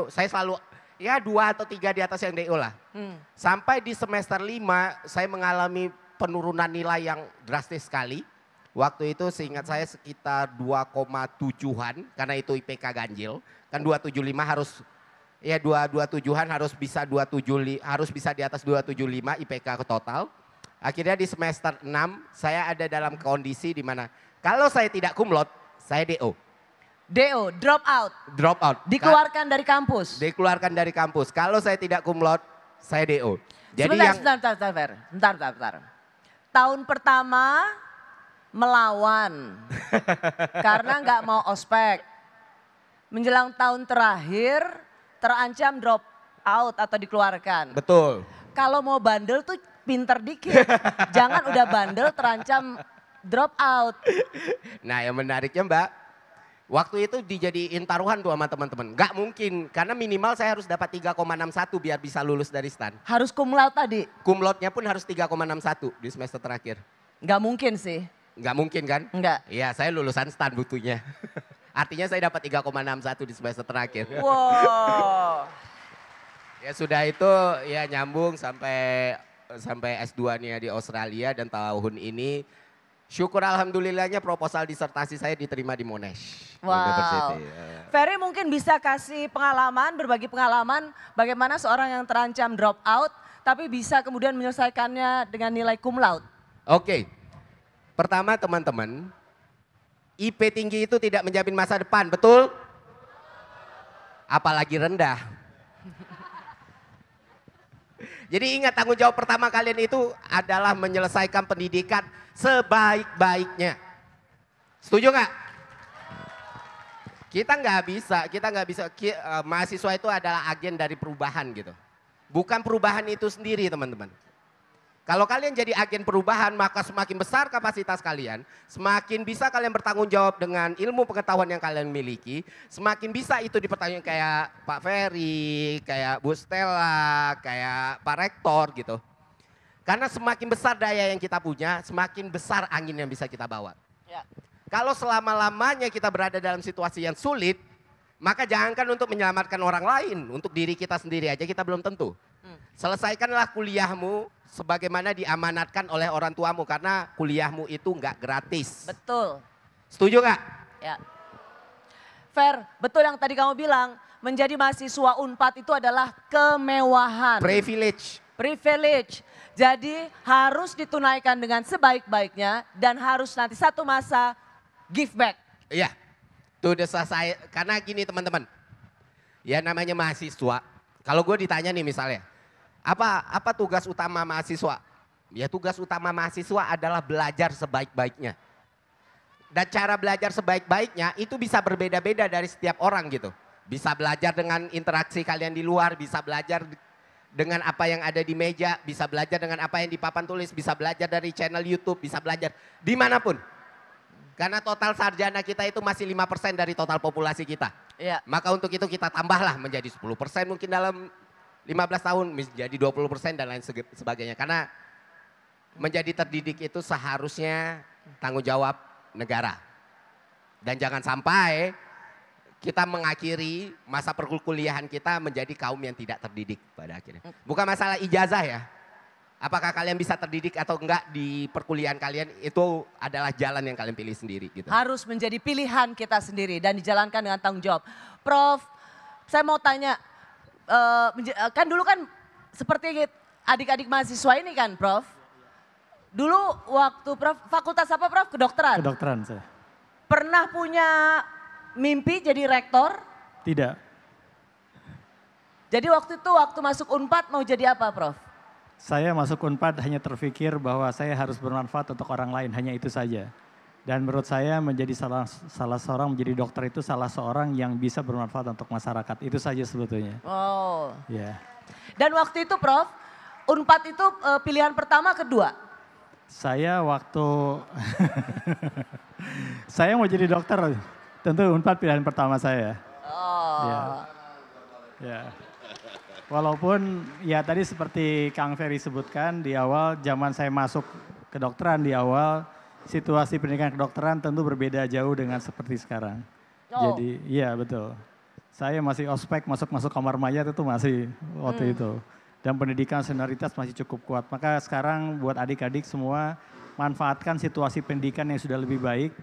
saya selalu ya 2 atau 3 di atas yang DO lah. Sampai di semester 5 saya mengalami penurunan nilai yang drastis sekali. Waktu itu seingat saya sekitar 2,7-an karena itu IPK ganjil. Kan 275 harus... Ya 227-an harus bisa harus bisa di atas 275 IPK ke total. Akhirnya di semester 6 saya ada dalam kondisi di mana kalau saya tidak kumlot, saya DO. DO, drop out. Drop out. Dikeluarkan dari kampus. Dikeluarkan dari kampus. Kalau saya tidak kumlot, saya DO. Jadi sebentar. Tahun pertama melawan karena nggak mau ospek. Menjelang tahun terakhir terancam drop out atau dikeluarkan. Betul. Kalau mau bandel tuh pinter dikit. Jangan udah bandel terancam drop out. Nah yang menariknya Mbak, waktu itu dijadiin taruhan tuh sama teman-teman. Gak mungkin, karena minimal saya harus dapat 3,61 biar bisa lulus dari STAN. Harus cum laude tadi? Cum laude-nya pun harus 3,61 di semester terakhir. Gak mungkin sih. Gak mungkin kan? Enggak. Iya saya lulusan STAN butuhnya. Artinya saya dapat 3,61 di semester terakhir. Wow. Ya sudah itu ya nyambung sampai S2-nya di Australia dan tahun ini syukur alhamdulillahnya proposal disertasi saya diterima di Monash University. Ferry mungkin bisa kasih pengalaman, berbagi pengalaman bagaimana seorang yang terancam drop out tapi bisa kemudian menyelesaikannya dengan nilai cum laude. Oke. Pertama teman-teman, IP tinggi itu tidak menjamin masa depan, betul? Apalagi rendah. Jadi ingat tanggung jawab pertama kalian itu adalah menyelesaikan pendidikan sebaik-baiknya. Setuju nggak? Kita nggak bisa. Mahasiswa itu adalah agen dari perubahan gitu. Bukan perubahan itu sendiri teman-teman. Kalau kalian jadi agen perubahan, maka semakin besar kapasitas kalian, semakin bisa kalian bertanggung jawab dengan ilmu pengetahuan yang kalian miliki, semakin bisa itu dipertanyakan kayak Pak Ferry, kayak Bu Stella, kayak Pak Rektor gitu. Karena semakin besar daya yang kita punya, semakin besar angin yang bisa kita bawa. Ya. Kalau selama-lamanya kita berada dalam situasi yang sulit, maka jangankan untuk menyelamatkan orang lain, untuk diri kita sendiri aja kita belum tentu. Selesaikanlah kuliahmu sebagaimana diamanatkan oleh orang tuamu karena kuliahmu itu nggak gratis. Betul. Setuju nggak? Ya. Fer, betul yang tadi kamu bilang, menjadi mahasiswa Unpad itu adalah kemewahan. Privilege. Jadi harus ditunaikan dengan sebaik-baiknya dan harus nanti satu masa give back. Iya, itu udah selesai. Karena gini teman-teman, ya namanya mahasiswa. Kalau gue ditanya nih misalnya, apa tugas utama mahasiswa? Ya tugas utama mahasiswa adalah belajar sebaik-baiknya. Dan cara belajar sebaik-baiknya itu bisa berbeda-beda dari setiap orang gitu. Bisa belajar dengan interaksi kalian di luar, bisa belajar dengan apa yang ada di meja, bisa belajar dengan apa yang di papan tulis, bisa belajar dari channel YouTube, bisa belajar dimanapun. Karena total sarjana kita itu masih 5% dari total populasi kita. Iya. Maka untuk itu kita tambahlah menjadi 10% mungkin dalam 15 tahun, menjadi 20% dan lain sebagainya. Karena menjadi terdidik itu seharusnya tanggung jawab negara. Dan jangan sampai kita mengakhiri masa perkuliahan kita menjadi kaum yang tidak terdidik pada akhirnya. Bukan masalah ijazah ya. Apakah kalian bisa terdidik atau enggak di perkuliahan kalian, itu adalah jalan yang kalian pilih sendiri gitu. Harus menjadi pilihan kita sendiri dan dijalankan dengan tanggung jawab. Prof, saya mau tanya, kan dulu kan seperti adik-adik mahasiswa ini kan Prof. Dulu waktu Prof, fakultas apa Prof? Kedokteran? Kedokteran saya. Pernah punya mimpi jadi rektor? Tidak. Jadi waktu itu waktu masuk Unpad mau jadi apa Prof? Saya masuk Unpad hanya terpikir bahwa saya harus bermanfaat untuk orang lain, hanya itu saja. Dan menurut saya menjadi salah seorang menjadi dokter itu salah seorang yang bisa bermanfaat untuk masyarakat. Itu saja sebetulnya. Oh. Ya. Dan waktu itu Prof, Unpad itu pilihan pertama kedua? Saya waktu saya mau jadi dokter, tentu Unpad pilihan pertama saya. Oh. Ya. Ya. Walaupun ya tadi seperti Kang Ferry sebutkan di awal, zaman saya masuk kedokteran di awal, situasi pendidikan kedokteran tentu berbeda jauh dengan seperti sekarang. Oh. Jadi iya betul. Saya masih ospek masuk kamar mayat itu masih waktu itu. Dan pendidikan senioritas masih cukup kuat. Maka sekarang buat adik-adik semua manfaatkan situasi pendidikan yang sudah lebih baik.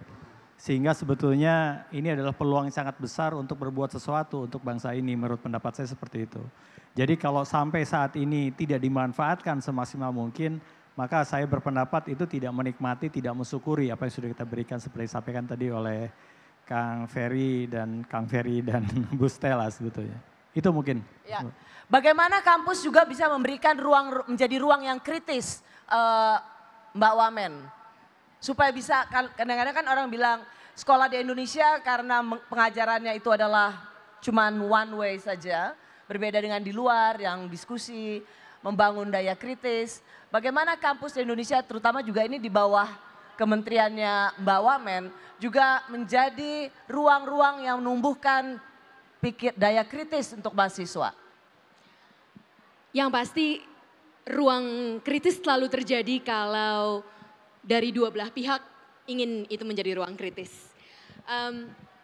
Sehingga sebetulnya ini adalah peluang yang sangat besar untuk berbuat sesuatu untuk bangsa ini, menurut pendapat saya seperti itu. Jadi kalau sampai saat ini tidak dimanfaatkan semaksimal mungkin, maka saya berpendapat itu tidak menikmati, tidak mensyukuri apa yang sudah kita berikan seperti disampaikan tadi oleh Kang Ferry dan Bu Stella sebetulnya. Itu mungkin. Ya. Bagaimana kampus juga bisa memberikan menjadi ruang yang kritis, Mbak Wamen? Supaya bisa, kadang-kadang kan orang bilang sekolah di Indonesia karena pengajarannya itu adalah cuman one way saja. Berbeda dengan di luar yang diskusi, membangun daya kritis. Bagaimana kampus di Indonesia terutama juga ini di bawah kementeriannya Mbak Wamen juga menjadi ruang-ruang yang menumbuhkan daya kritis untuk mahasiswa? Yang pasti ruang kritis selalu terjadi kalau dari dua belah pihak ingin itu menjadi ruang kritis.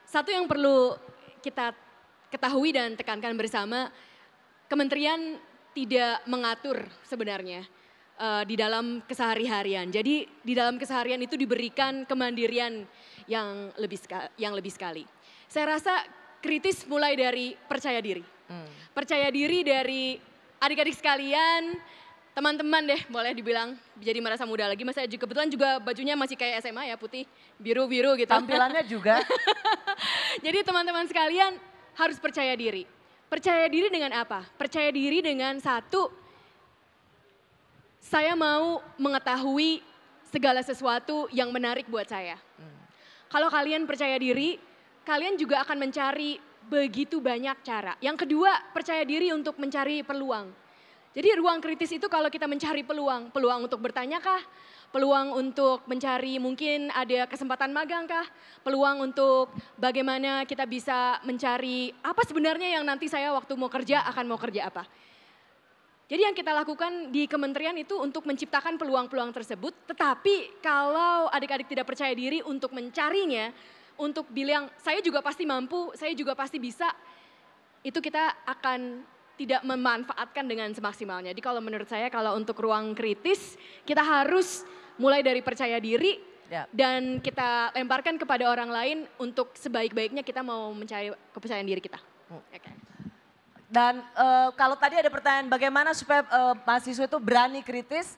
Satu yang perlu kita ketahui dan tekankan bersama, kementerian tidak mengatur sebenarnya di dalam kesehari-harian. Jadi di dalam keseharian itu diberikan kemandirian yang lebih sekali. Saya rasa kritis mulai dari percaya diri. Percaya diri dari adik-adik sekalian, teman-teman deh boleh dibilang jadi merasa muda lagi. Mas saya kebetulan juga bajunya masih kayak SMA ya, putih, biru-biru gitu. Tampilannya juga. Jadi teman-teman sekalian harus percaya diri. Percaya diri dengan apa? Percaya diri dengan satu, saya mau mengetahui segala sesuatu yang menarik buat saya. Kalau kalian percaya diri, kalian juga akan mencari begitu banyak cara. Yang kedua, percaya diri untuk mencari peluang. Jadi ruang kritis itu kalau kita mencari peluang untuk bertanya kah? Peluang untuk mencari mungkin ada kesempatan magang kah? Peluang untuk bagaimana kita bisa mencari apa sebenarnya yang nanti saya waktu mau kerja akan mau kerja apa. Jadi yang kita lakukan di kementerian itu untuk menciptakan peluang-peluang tersebut. Tetapi kalau adik-adik tidak percaya diri untuk mencarinya, untuk bilang saya juga pasti mampu, saya juga pasti bisa, itu kita akan tidak memanfaatkan dengan semaksimalnya. Jadi kalau menurut saya kalau untuk ruang kritis kita harus mulai dari percaya diri, dan kita lemparkan kepada orang lain untuk sebaik-baiknya kita mau mencari kepercayaan diri kita. Okay. Dan kalau tadi ada pertanyaan bagaimana supaya mahasiswa itu berani kritis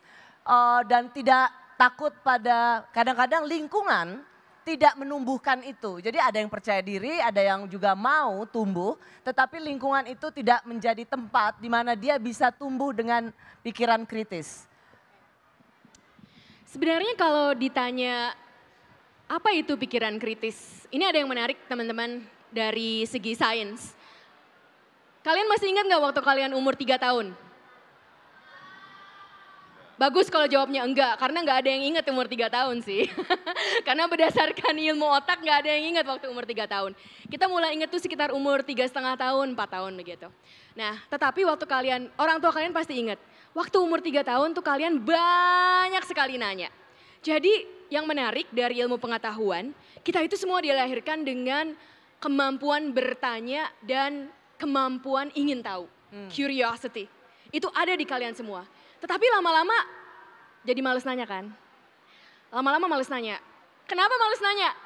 dan tidak takut pada kadang-kadang lingkungan tidak menumbuhkan itu. Jadi ada yang percaya diri, ada yang juga mau tumbuh, tetapi lingkungan itu tidak menjadi tempat di mana dia bisa tumbuh dengan pikiran kritis. Sebenarnya kalau ditanya apa itu pikiran kritis, ini ada yang menarik teman-teman dari segi sains. Kalian masih ingat nggak waktu kalian umur 3 tahun? Bagus kalau jawabnya enggak, karena nggak ada yang ingat umur 3 tahun sih. Karena berdasarkan ilmu otak nggak ada yang ingat waktu umur 3 tahun. Kita mulai ingat tuh sekitar umur 3,5 tahun, 4 tahun begitu. Nah, tetapi waktu kalian, orang tua kalian pasti ingat, waktu umur 3 tahun tuh kalian banyak sekali nanya. Jadi yang menarik dari ilmu pengetahuan, kita itu semua dilahirkan dengan kemampuan bertanya dan kemampuan ingin tahu. Curiosity. Itu ada di kalian semua. Tetapi lama-lama jadi males nanya kan? Lama-lama males nanya. Kenapa males nanya?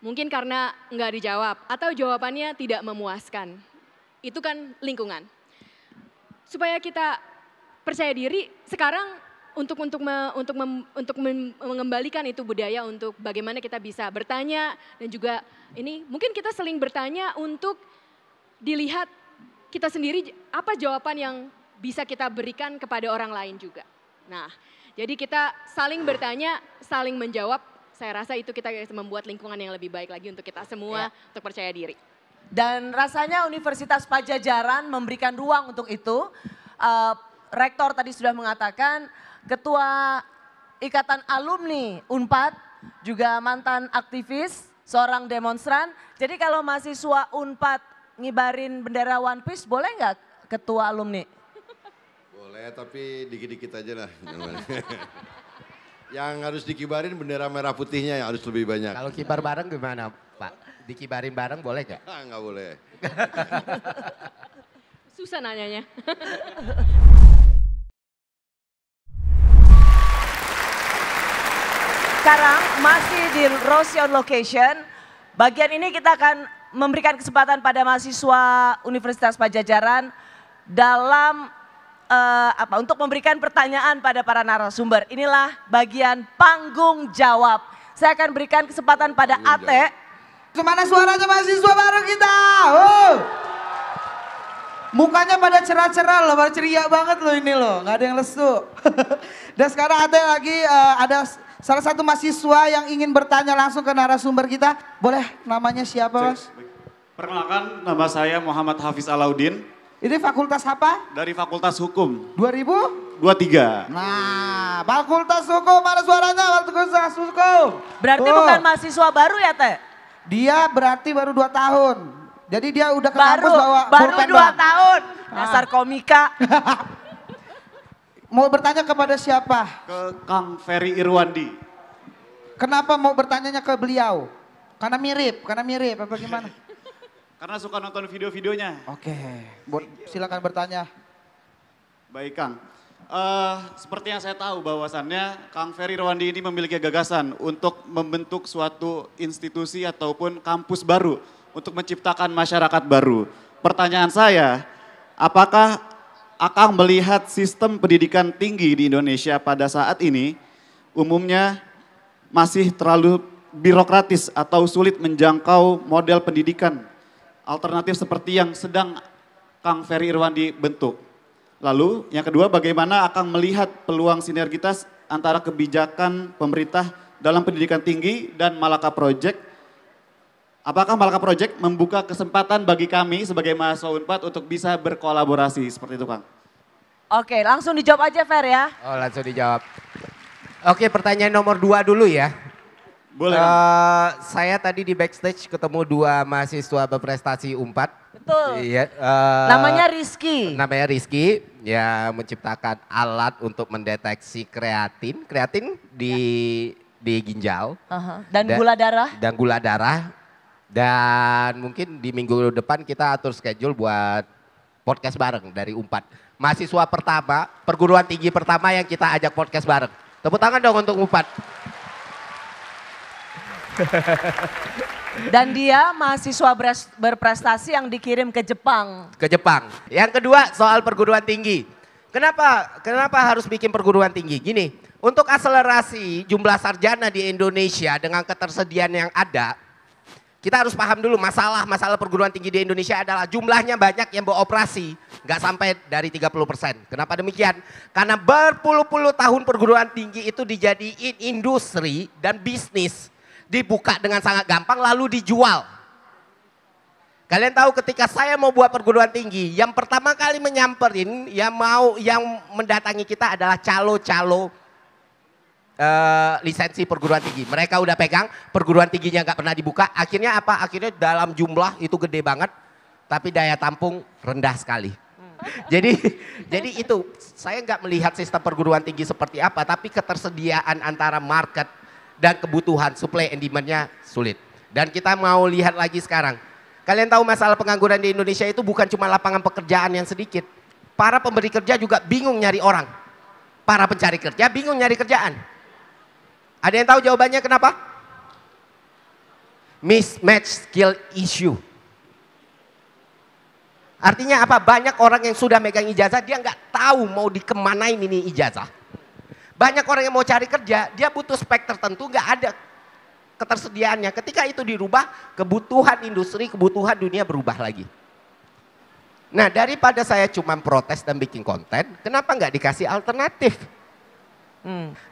Mungkin karena nggak dijawab atau jawabannya tidak memuaskan. Itu kan lingkungan. Supaya kita percaya diri sekarang untuk mengembalikan itu budaya untuk bagaimana kita bisa bertanya dan juga ini mungkin kita seling bertanya untuk dilihat kita sendiri apa jawaban yang bisa kita berikan kepada orang lain juga. Nah, jadi kita saling bertanya, saling menjawab. Saya rasa itu kita bisa membuat lingkungan yang lebih baik lagi untuk kita semua, untuk percaya diri. Dan rasanya Universitas Padjadjaran memberikan ruang untuk itu. Rektor tadi sudah mengatakan, Ketua Ikatan Alumni Unpad, juga mantan aktivis, seorang demonstran. Jadi kalau mahasiswa Unpad ngibarin bendera One Piece, boleh nggak Ketua Alumni? Boleh, tapi dikit-dikit aja lah. Yang harus dikibarin bendera merah putihnya yang harus lebih banyak. Kalau kibar bareng gimana Pak? Dikibarin bareng boleh gak? Nggak boleh. Susah nanyanya. Sekarang masih di Rosion Location. Bagian ini kita akan memberikan kesempatan pada mahasiswa Universitas Padjadjaran dalam untuk memberikan pertanyaan pada para narasumber. Inilah bagian panggung jawab. Saya akan berikan kesempatan pada Ate. Gimana suaranya mahasiswa bareng kita? Mukanya pada cerah-cerah loh, pada ceria banget loh ini loh, nggak ada yang lesu. Dan sekarang Ate lagi ada salah satu mahasiswa yang ingin bertanya langsung ke narasumber kita. Boleh namanya siapa Mas? Perkenalkan, nama saya Muhammad Hafiz Alauddin. Ini fakultas apa? Dari Fakultas Hukum. 2023. Nah, Fakultas Hukum, mana suaranya Fakultas Hukum? Berarti bukan mahasiswa baru ya Teh? Dia berarti baru 2 tahun. Jadi dia udah ke kampus bawa baru pulpen 2 tahun. Dasar komika. Mau bertanya kepada siapa? Ke Kang Ferry Irwandi. Kenapa mau bertanyanya ke beliau? Karena mirip apa gimana? Karena suka nonton video-videonya. Oke, silakan bertanya. Baik Kang, seperti yang saya tahu bahwasannya Kang Ferry Irwandi ini memiliki gagasan untuk membentuk suatu institusi ataupun kampus baru untuk menciptakan masyarakat baru. Pertanyaan saya, apakah Akang melihat sistem pendidikan tinggi di Indonesia pada saat ini umumnya masih terlalu birokratis atau sulit menjangkau model pendidikan alternatif seperti yang sedang Kang Ferry Irwandi bentuk? Lalu yang kedua, bagaimana Akang melihat peluang sinergitas antara kebijakan pemerintah dalam pendidikan tinggi dan Malaka Project? Apakah Malaka Project membuka kesempatan bagi kami sebagai mahasiswa Unpad untuk bisa berkolaborasi seperti itu Kang? Oke, langsung dijawab aja Fer ya. Oh langsung dijawab. Oke, pertanyaan nomor 2 dulu ya. Boleh. Saya tadi di backstage ketemu 2 mahasiswa berprestasi Unpad. Betul. Iya. Namanya Rizky. Namanya Rizky, ya menciptakan alat untuk mendeteksi kreatin di ginjal. Dan gula darah. Dan gula darah. Dan mungkin di minggu depan kita atur schedule buat podcast bareng dari Unpad. Mahasiswa pertama, perguruan tinggi pertama yang kita ajak podcast bareng. Tepuk tangan dong untuk Unpad. Dan dia mahasiswa berprestasi yang dikirim ke Jepang. Ke Jepang. Yang kedua soal perguruan tinggi. Kenapa harus bikin perguruan tinggi? Gini, untuk akselerasi jumlah sarjana di Indonesia dengan ketersediaan yang ada, kita harus paham dulu masalah perguruan tinggi di Indonesia adalah jumlahnya banyak yang beroperasi. Nggak sampai dari 30%. Kenapa demikian? Karena berpuluh-puluh tahun perguruan tinggi itu dijadiin industri dan bisnis. Dibuka dengan sangat gampang lalu dijual. Kalian tahu ketika saya mau buat perguruan tinggi, yang pertama kali menyamperin, yang mendatangi kita adalah calo-calo lisensi perguruan tinggi. Mereka udah pegang, perguruan tingginya nggak pernah dibuka. Akhirnya apa? Akhirnya dalam jumlah itu gede banget, tapi daya tampung rendah sekali. Jadi itu saya nggak melihat sistem perguruan tinggi seperti apa, tapi ketersediaan antara market dan kebutuhan supply and demand-nya sulit. Dan kita mau lihat lagi sekarang. Kalian tahu masalah pengangguran di Indonesia itu bukan cuma lapangan pekerjaan yang sedikit. Para pemberi kerja juga bingung nyari orang. Para pencari kerja bingung nyari kerjaan. Ada yang tahu jawabannya kenapa? Mismatch skill issue. Artinya apa? Banyak orang yang sudah megang ijazah, dia nggak tahu mau dikemanain ini ijazah. Banyak orang yang mau cari kerja, dia butuh spek tertentu, nggak ada ketersediaannya. Ketika itu dirubah, kebutuhan industri, kebutuhan dunia berubah lagi. Nah, daripada saya cuma protes dan bikin konten, kenapa nggak dikasih alternatif?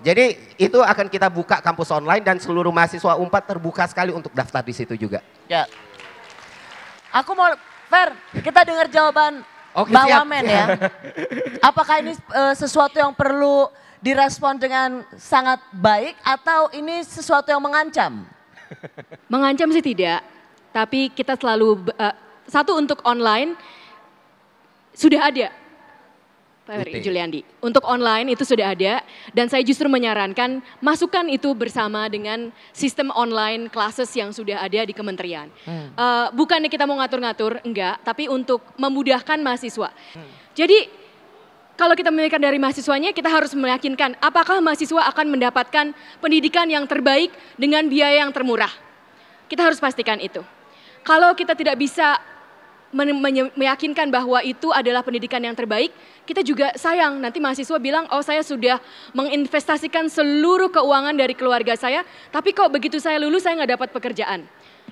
Jadi itu akan kita buka kampus online dan seluruh mahasiswa Unpad terbuka sekali untuk daftar di situ juga. Ya. Aku mau, Fer, kita dengar jawaban Mbak Wamen ya. Apakah ini sesuatu yang perlu direspon dengan sangat baik atau ini sesuatu yang mengancam? Mengancam sih tidak, tapi kita selalu, satu untuk online sudah ada. Pak Juliandi, untuk online itu sudah ada dan saya justru menyarankan masukkan itu bersama dengan sistem online classes yang sudah ada di kementerian. Bukannya kita mau ngatur-ngatur, enggak, tapi untuk memudahkan mahasiswa. Jadi kalau kita memikirkan dari mahasiswanya, kita harus meyakinkan apakah mahasiswa akan mendapatkan pendidikan yang terbaik dengan biaya yang termurah. Kita harus pastikan itu. Kalau kita tidak bisa meyakinkan bahwa itu adalah pendidikan yang terbaik, kita juga sayang nanti mahasiswa bilang, oh saya sudah menginvestasikan seluruh keuangan dari keluarga saya, tapi kok begitu saya lulus saya nggak dapat pekerjaan.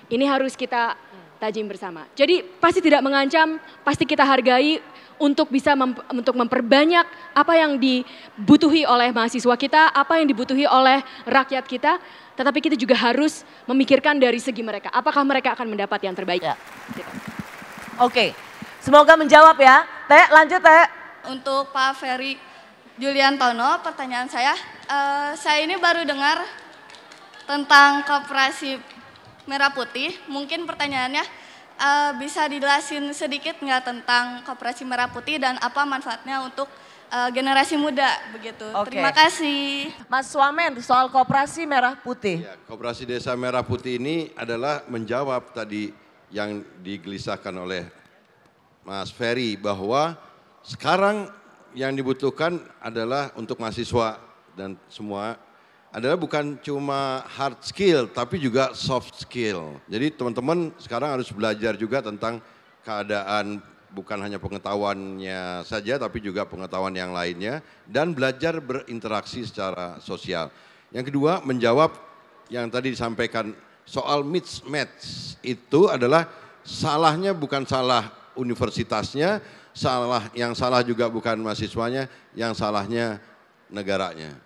Ini harus kita tajim bersama. Jadi pasti tidak mengancam, pasti kita hargai untuk bisa untuk memperbanyak apa yang dibutuhi oleh mahasiswa kita, apa yang dibutuhi oleh rakyat kita, tetapi kita juga harus memikirkan dari segi mereka, apakah mereka akan mendapat yang terbaik. Ya. Oke, semoga menjawab ya. Teh, lanjut Teh. Untuk Pak Ferry Juliantono, pertanyaan saya ini baru dengar tentang Koperasi Merah Putih. Mungkin pertanyaannya bisa dijelasin sedikit nggak tentang Koperasi Merah Putih dan apa manfaatnya untuk generasi muda begitu. Terima kasih. Mas Wamen, soal Koperasi Merah Putih. Ya, Koperasi Desa Merah Putih ini adalah menjawab tadi yang digelisahkan oleh Mas Ferry bahwa sekarang yang dibutuhkan adalah untuk mahasiswa dan semua adalah bukan cuma hard skill tapi juga soft skill. Jadi teman-teman sekarang harus belajar juga tentang keadaan bukan hanya pengetahuannya saja tapi juga pengetahuan yang lainnya dan belajar berinteraksi secara sosial. Yang kedua menjawab yang tadi disampaikan soal mismatch itu adalah salahnya bukan salah universitasnya, yang salah juga bukan mahasiswanya, yang salahnya negaranya.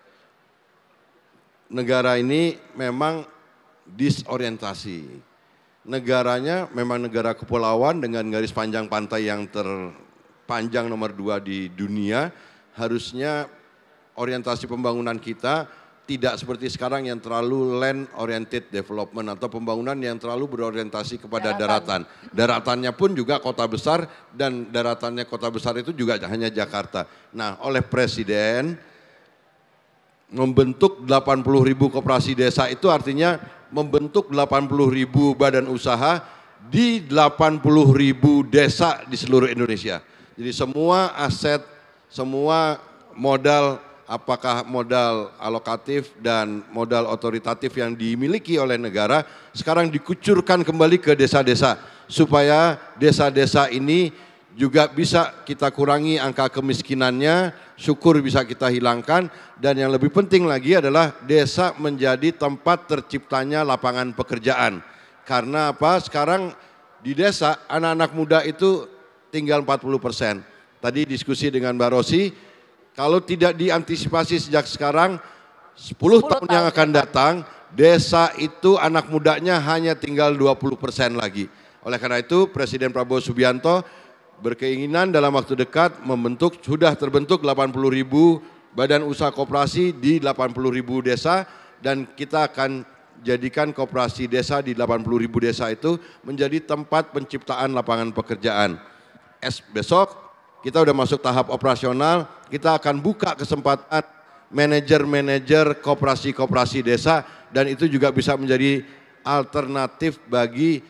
Negara ini memang disorientasi. Negaranya memang negara kepulauan dengan garis panjang pantai yang terpanjang nomor 2 di dunia. Harusnya orientasi pembangunan kita tidak seperti sekarang yang terlalu land oriented development atau pembangunan yang terlalu berorientasi kepada daratan. Daratannya pun juga kota besar dan daratannya kota besar itu juga hanya Jakarta. Nah, oleh Presiden membentuk 80.000 koperasi desa itu artinya membentuk 80.000 badan usaha di 80.000 desa di seluruh Indonesia. Jadi semua aset, semua modal apakah modal alokatif dan modal otoritatif yang dimiliki oleh negara sekarang dikucurkan kembali ke desa-desa supaya desa-desa ini juga bisa kita kurangi angka kemiskinannya, syukur bisa kita hilangkan, dan yang lebih penting lagi adalah desa menjadi tempat terciptanya lapangan pekerjaan. Karena apa? Sekarang di desa anak-anak muda itu tinggal 40%. Tadi diskusi dengan Mbak Rosi, kalau tidak diantisipasi sejak sekarang, 10 tahun yang akan datang, desa itu anak mudanya hanya tinggal 20% lagi. Oleh karena itu Presiden Prabowo Subianto berkeinginan dalam waktu dekat sudah terbentuk 80.000 badan usaha koperasi di 80.000 desa, dan kita akan jadikan koperasi desa di 80.000 desa itu menjadi tempat penciptaan lapangan pekerjaan. Besok kita udah masuk tahap operasional, kita akan buka kesempatan manajer-manajer koperasi-koperasi desa, dan itu juga bisa menjadi alternatif bagi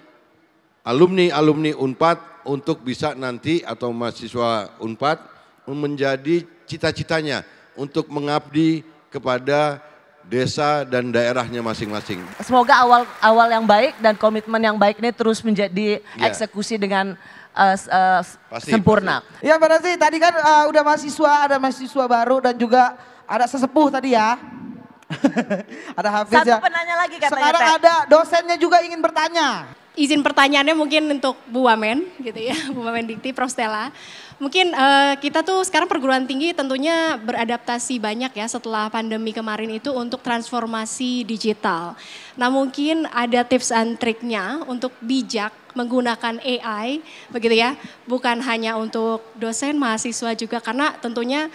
alumni-alumni UNPAD untuk bisa nanti atau mahasiswa UNPAD menjadi cita-citanya untuk mengabdi kepada desa dan daerahnya masing-masing. Semoga awal yang baik dan komitmen yang baik ini terus menjadi eksekusi dengan sempurna. Ya Mbak Rosi, tadi kan udah ada mahasiswa baru dan juga ada sesepuh tadi ya. Ada Hafiz ya. Satu penanya lagi katanya. Sekarang ada dosennya juga ingin bertanya. Izin pertanyaannya mungkin untuk Bu Wamen gitu ya, Bu Wamen Dikti, Prof Stella. Mungkin kita tuh sekarang perguruan tinggi tentunya beradaptasi banyak ya setelah pandemi kemarin itu untuk transformasi digital. Nah mungkin ada tips and triknya untuk bijak menggunakan AI begitu ya. Bukan hanya untuk dosen, mahasiswa juga, karena tentunya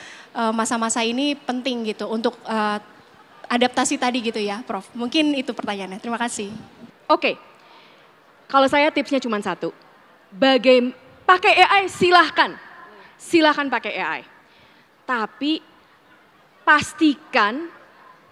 masa-masa ini penting gitu untuk adaptasi tadi gitu ya Prof. Mungkin itu pertanyaannya, terima kasih. Oke. Kalau saya tipsnya cuma satu, pakai AI silahkan pakai AI. Tapi pastikan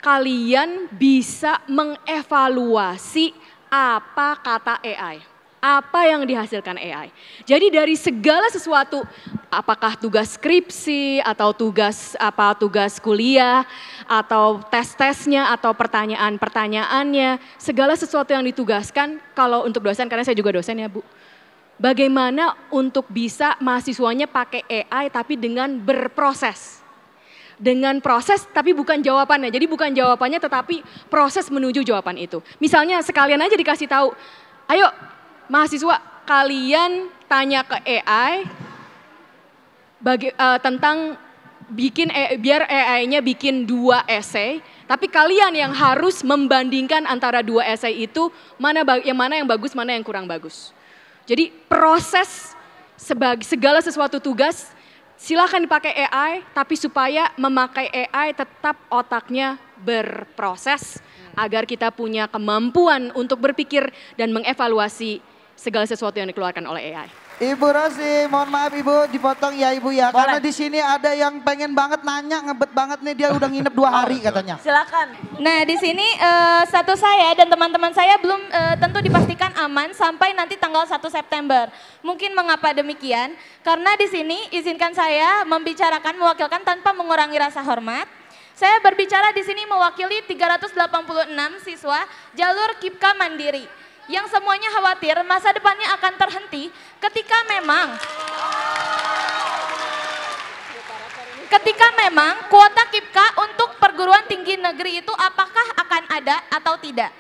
kalian bisa mengevaluasi apa kata AI, apa yang dihasilkan AI. Jadi dari segala sesuatu, apakah tugas skripsi atau tugas kuliah atau tes-tesnya atau pertanyaan-pertanyaannya, segala sesuatu yang ditugaskan, kalau untuk dosen, karena saya juga dosen ya Bu, bagaimana untuk bisa mahasiswanya pakai AI tapi dengan berproses. Dengan proses tapi bukan jawabannya, jadi bukan jawabannya tetapi proses menuju jawaban itu. Misalnya sekalian aja dikasih tahu, ayo mahasiswa kalian tanya ke AI tentang biar AI-nya bikin 2 esai, tapi kalian yang harus membandingkan antara 2 esai itu mana yang bagus, mana yang kurang bagus. Jadi proses segala sesuatu tugas silakan dipakai AI, tapi supaya memakai AI tetap otaknya berproses agar kita punya kemampuan untuk berpikir dan mengevaluasi segala sesuatu yang dikeluarkan oleh AI. Ibu Rosi, mohon maaf Ibu dipotong ya Ibu ya. Boleh. Karena di sini ada yang pengen banget nanya, ngebet banget nih, dia udah nginep 2 hari katanya. Silakan. Nah di sini satu saya dan teman-teman saya belum tentu dipastikan aman sampai nanti tanggal 1 September. Mungkin mengapa demikian? Karena di sini izinkan saya mewakilkan tanpa mengurangi rasa hormat. Saya berbicara di sini mewakili 386 siswa jalur KIPKA Mandiri, yang semuanya khawatir masa depannya akan terhenti ketika memang kuota KIPKA untuk perguruan tinggi negeri itu apakah akan ada atau tidak.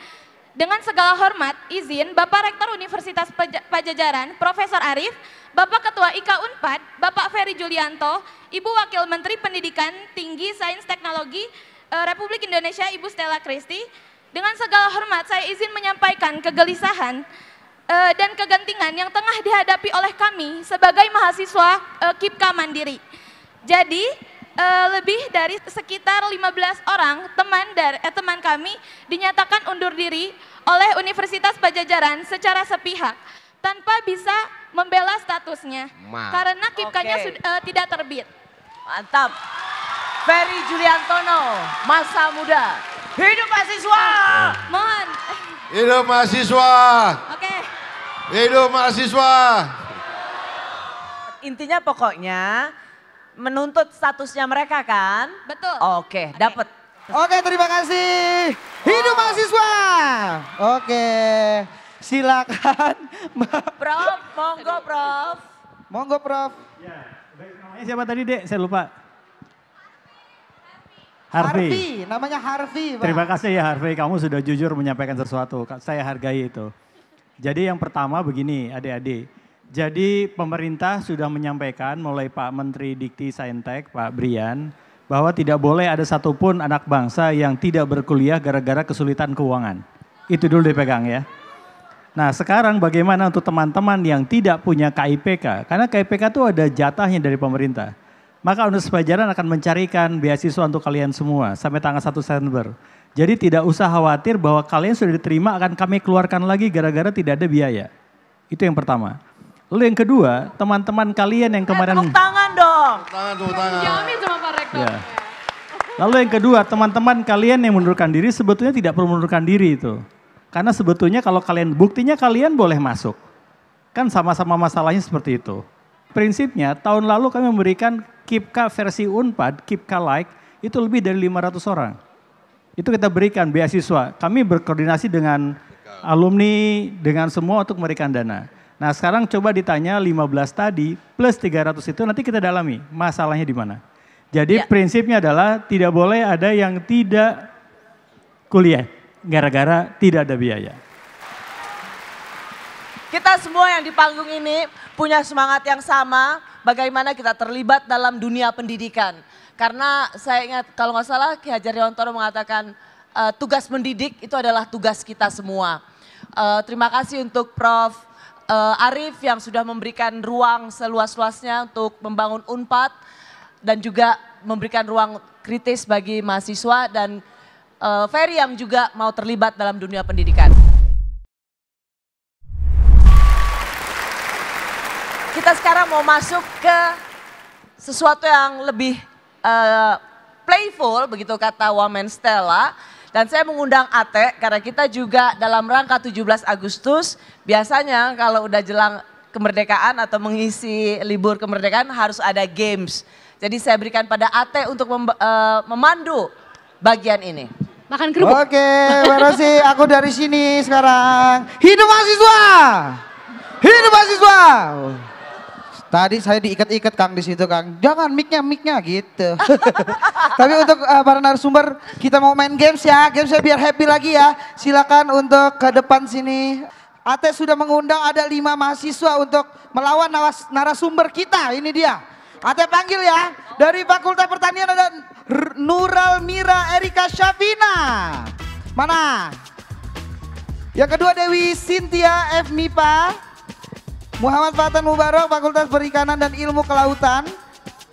Dengan segala hormat, izin Bapak Rektor Universitas Padjadjaran, Profesor Arief, Bapak Ketua IKA Unpad, Bapak Ferry Julianto, Ibu Wakil Menteri Pendidikan Tinggi Sains Teknologi Republik Indonesia, Ibu Stella Christy. Dengan segala hormat saya izin menyampaikan kegelisahan dan kegentingan yang tengah dihadapi oleh kami sebagai mahasiswa KIPKA Mandiri. Jadi lebih dari sekitar 15 orang teman kami dinyatakan undur diri oleh Universitas Padjadjaran secara sepihak tanpa bisa membela statusnya karena KIPKA-nya tidak terbit. Mantap. Ferry Juliantono, masa muda. Hidup mahasiswa. Mohon. Hidup mahasiswa. Oke. Hidup mahasiswa. Intinya pokoknya menuntut statusnya mereka kan? Betul. Oke, dapat. Oke, terima kasih. Hidup mahasiswa. Oke, silakan. Prof, monggo Prof. Monggo Prof. Ya, baik, namanya siapa tadi Dek? Saya lupa. Harvey. Namanya Harvey. Pak. Terima kasih ya Harvey, kamu sudah jujur menyampaikan sesuatu. Saya hargai itu. Jadi yang pertama begini adik-adik. Jadi pemerintah sudah menyampaikan mulai Pak Menteri Dikti Saintek, Pak Brian, bahwa tidak boleh ada satupun anak bangsa yang tidak berkuliah gara-gara kesulitan keuangan. Itu dulu dipegang ya. Nah sekarang bagaimana untuk teman-teman yang tidak punya KIPK, karena KIPK itu ada jatahnya dari pemerintah. Maka Universitas Padjadjaran akan mencarikan beasiswa untuk kalian semua sampai tanggal 1 September. Jadi tidak usah khawatir bahwa kalian sudah diterima akan kami keluarkan lagi gara-gara tidak ada biaya. Itu yang pertama. Lalu yang kedua, teman-teman kalian yang kemarin... Tepuk tangan dong. Tepuk tangan. Jamin sama Pak Rektor. Ya. Lalu yang kedua, teman-teman kalian yang mundurkan diri sebetulnya tidak perlu mundurkan diri itu. Karena sebetulnya kalau kalian, buktinya kalian boleh masuk. Kan sama-sama masalahnya seperti itu. Prinsipnya tahun lalu kami memberikan KIPK versi UNPAD, KIPK Like, itu lebih dari 500 orang. Itu kita berikan beasiswa. Kami berkoordinasi dengan alumni, dengan semua untuk memberikan dana. Nah sekarang coba ditanya 15 tadi plus 300 itu nanti kita dalami masalahnya di mana. Jadi prinsipnya adalah tidak boleh ada yang tidak kuliah gara-gara tidak ada biaya. Kita semua yang di panggung ini punya semangat yang sama bagaimana kita terlibat dalam dunia pendidikan. Karena saya ingat kalau nggak salah Ki Hajar Dewantoro mengatakan tugas mendidik itu adalah tugas kita semua. Terima kasih untuk Prof. Arif yang sudah memberikan ruang seluas-luasnya untuk membangun UNPAD dan juga memberikan ruang kritis bagi mahasiswa dan Ferry yang juga mau terlibat dalam dunia pendidikan. Kita sekarang mau masuk ke sesuatu yang lebih playful, begitu kata Wamen Stella. Dan saya mengundang Ate karena kita juga dalam rangka 17 Agustus biasanya kalau udah jelang kemerdekaan atau mengisi libur kemerdekaan harus ada games. Jadi saya berikan pada Ate untuk memandu bagian ini. Makan kerupuk. Oke, Werasi, aku dari sini sekarang. Hidup mahasiswa! Hidup mahasiswa! Tadi saya diikat-ikat Kang di situ Kang. Jangan mic-nya gitu. Tapi untuk para narasumber kita mau main games ya. Gamesnya biar happy lagi ya. Silakan untuk ke depan sini. Ate sudah mengundang ada 5 mahasiswa untuk melawan narasumber kita. Ini dia. Ate panggil ya. Dari Fakultas Pertanian ada Nural Mira Erika Syafina. Mana? Yang kedua Dewi Cynthia F. Mipa. Muhammad Fatan Mubarok, Fakultas Perikanan dan Ilmu Kelautan.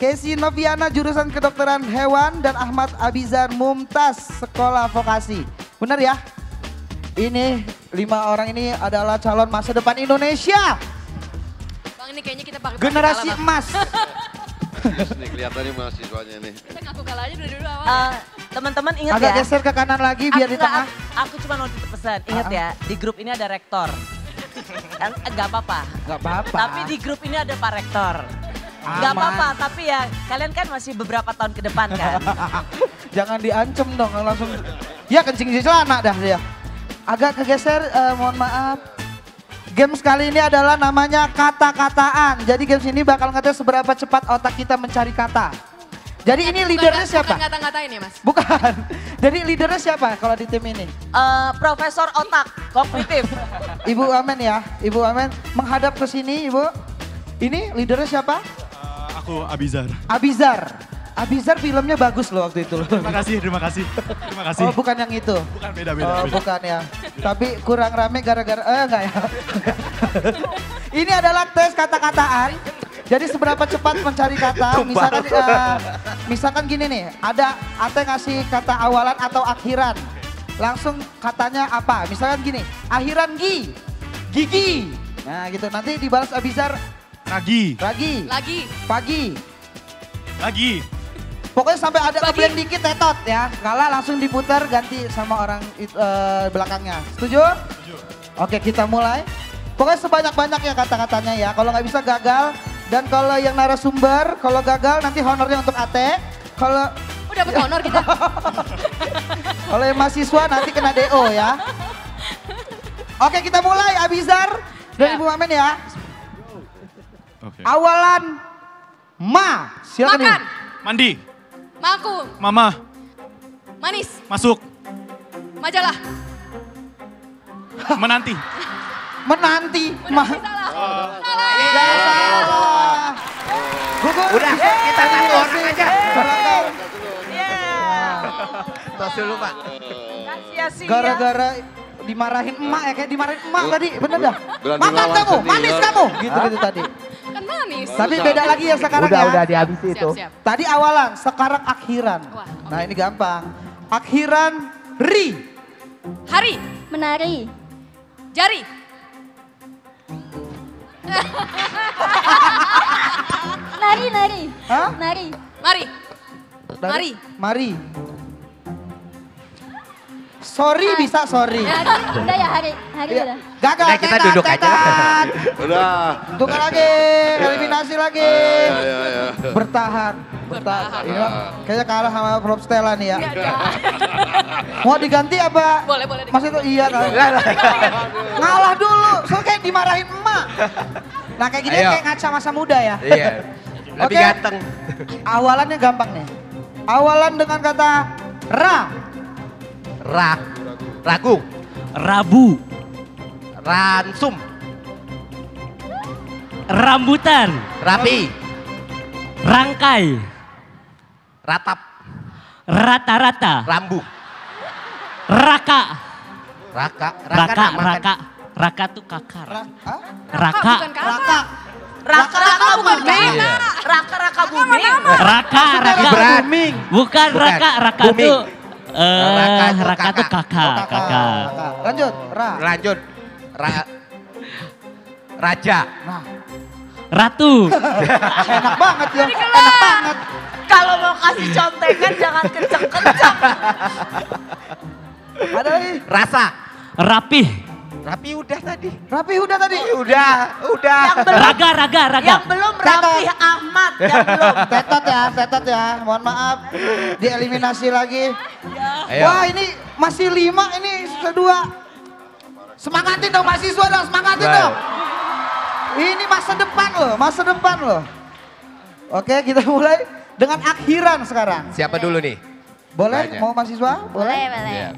Casey Noviana, jurusan Kedokteran Hewan. Dan Ahmad Abizar Mumtaz, Sekolah Vokasi. Benar ya? Ini 5 orang ini adalah calon masa depan Indonesia. Bang ini kayaknya kita pakai generasi emas. Ini kelihatannya mahasiswanya nih. Kita ngaku kalah aja dulu awal. Teman-teman ingat Agak ya. geser ke kanan lagi biar di tengah. Aku cuma mau titip pesan, ingat ya di grup ini ada rektor. Enggak apa-apa. Enggak apa-apa. Tapi di grup ini ada Pak Rektor. Enggak apa-apa, tapi ya kalian kan masih beberapa tahun ke depan kan. Jangan diancem dong langsung. Ya kencing di celana dah dia. Agak kegeser, mohon maaf. Games kali ini adalah namanya kata-kataan. Jadi games ini bakal ngetes seberapa cepat otak kita mencari kata. Jadi ini leadernya siapa? Bukan ngata-ngatain ya Mas? Bukan. Jadi leadernya siapa kalau di tim ini? Profesor Otak Kognitif. Ibu Amen ya. Ibu Amen menghadap ke sini Ibu. Ini leadernya siapa? Aku Abizar. Abizar. Abizar filmnya bagus loh waktu itu loh. Terima kasih, terima kasih. Terima kasih. Oh bukan yang itu? Bukan, beda. Bukan ya. Tapi kurang rame gara-gara, enggak ya. Ini adalah tes kata-kataan. Jadi seberapa cepat mencari kata, misalkan gini nih, ada Ate ngasih kata awalan atau akhiran. Langsung katanya apa, misalkan gini, akhiran gigi. Nah gitu, nanti dibalas Abizar. Ragi. Pagi. Lagi. Pokoknya sampai ada ngeblank dikit tetot ya. Kalah langsung diputar ganti sama orang belakangnya. Setuju? Setuju. Oke kita mulai. Pokoknya sebanyak-banyaknya kata-katanya ya. Kalau nggak bisa gagal Dan kalau yang narasumber, kalau gagal nanti honornya untuk Ate. Kalau Udah dapat honor kita. kalau yang mahasiswa nanti kena DO ya. Oke, kita mulai Abizar dan Ibu Mamen ya. Awalan ma. Silakan. Makan. Mandi. Maku. Mama. Manis. Masuk. Majalah. Menanti. Menanti. Salah. Gugur. Udah, kita satu orang aja. Tos dulu Pak. Gara-gara dimarahin emak ya, kayak dimarahin emak tadi, bener dah. Berani Makan lawan kamu, senior. manis kamu. Gitu tadi. Kan manis. Tapi beda lagi ya sekarang ya. Udah dihabis itu. Siap. Tadi awalan, sekarang akhiran. Nah ini gampang. Akhiran ri. Hari. Menari. Jari. Nari. Hah? Nari. Mari. Mari. Mari. Sorry bisa sorry. Udah ya hari Iya. udah. Gagal. Udah, kita duduk aja. Udah. Tukar lagi, eliminasi lagi. Ya. Bertahan. Iya, kayaknya kalah sama Prof Stella nih ya. Mau diganti apa? Boleh. Mas itu iya kan? Ngalah dulu, soalnya kayak dimarahin emak. Nah kayak gini Ayo. kayak ngaca masa muda ya. Iya. Lebih Oke. ganteng. Awalannya gampang nih. Awalan dengan kata ra. Ragu. Rabu. Ransum. Rambutan. Rapi. Rangkai. Ratap. Rata-rata. Rambu. Raka. Raka tuh kakak. Raka. Raka booming. Raka booming. Raka. Bukan raka. Raka Booming. tuh. Raka Raka tuh kakak. Lanjut, ra. Lanjut. Raja. Nah, Ratu. enak banget ya. Enak banget. Kalau mau kasih contekan jangan kenceng-kenceng. Ada lagi. Rasa. Rapih. Rapi udah tadi. Rapi udah tadi. Udah. Yang belum, Raga. yang belum Rapih Ahmad, yang belum. Tetot ya. Mohon maaf. Dieliminasi lagi. Ayo. Wah ini masih 5, ini sisa 2. Semangatin dong mahasiswa dong, semangatin dong. Ini masa depan loh. Oke kita mulai dengan akhiran sekarang. Siapa dulu nih? Boleh Banyak. mau mahasiswa? Boleh. Iya.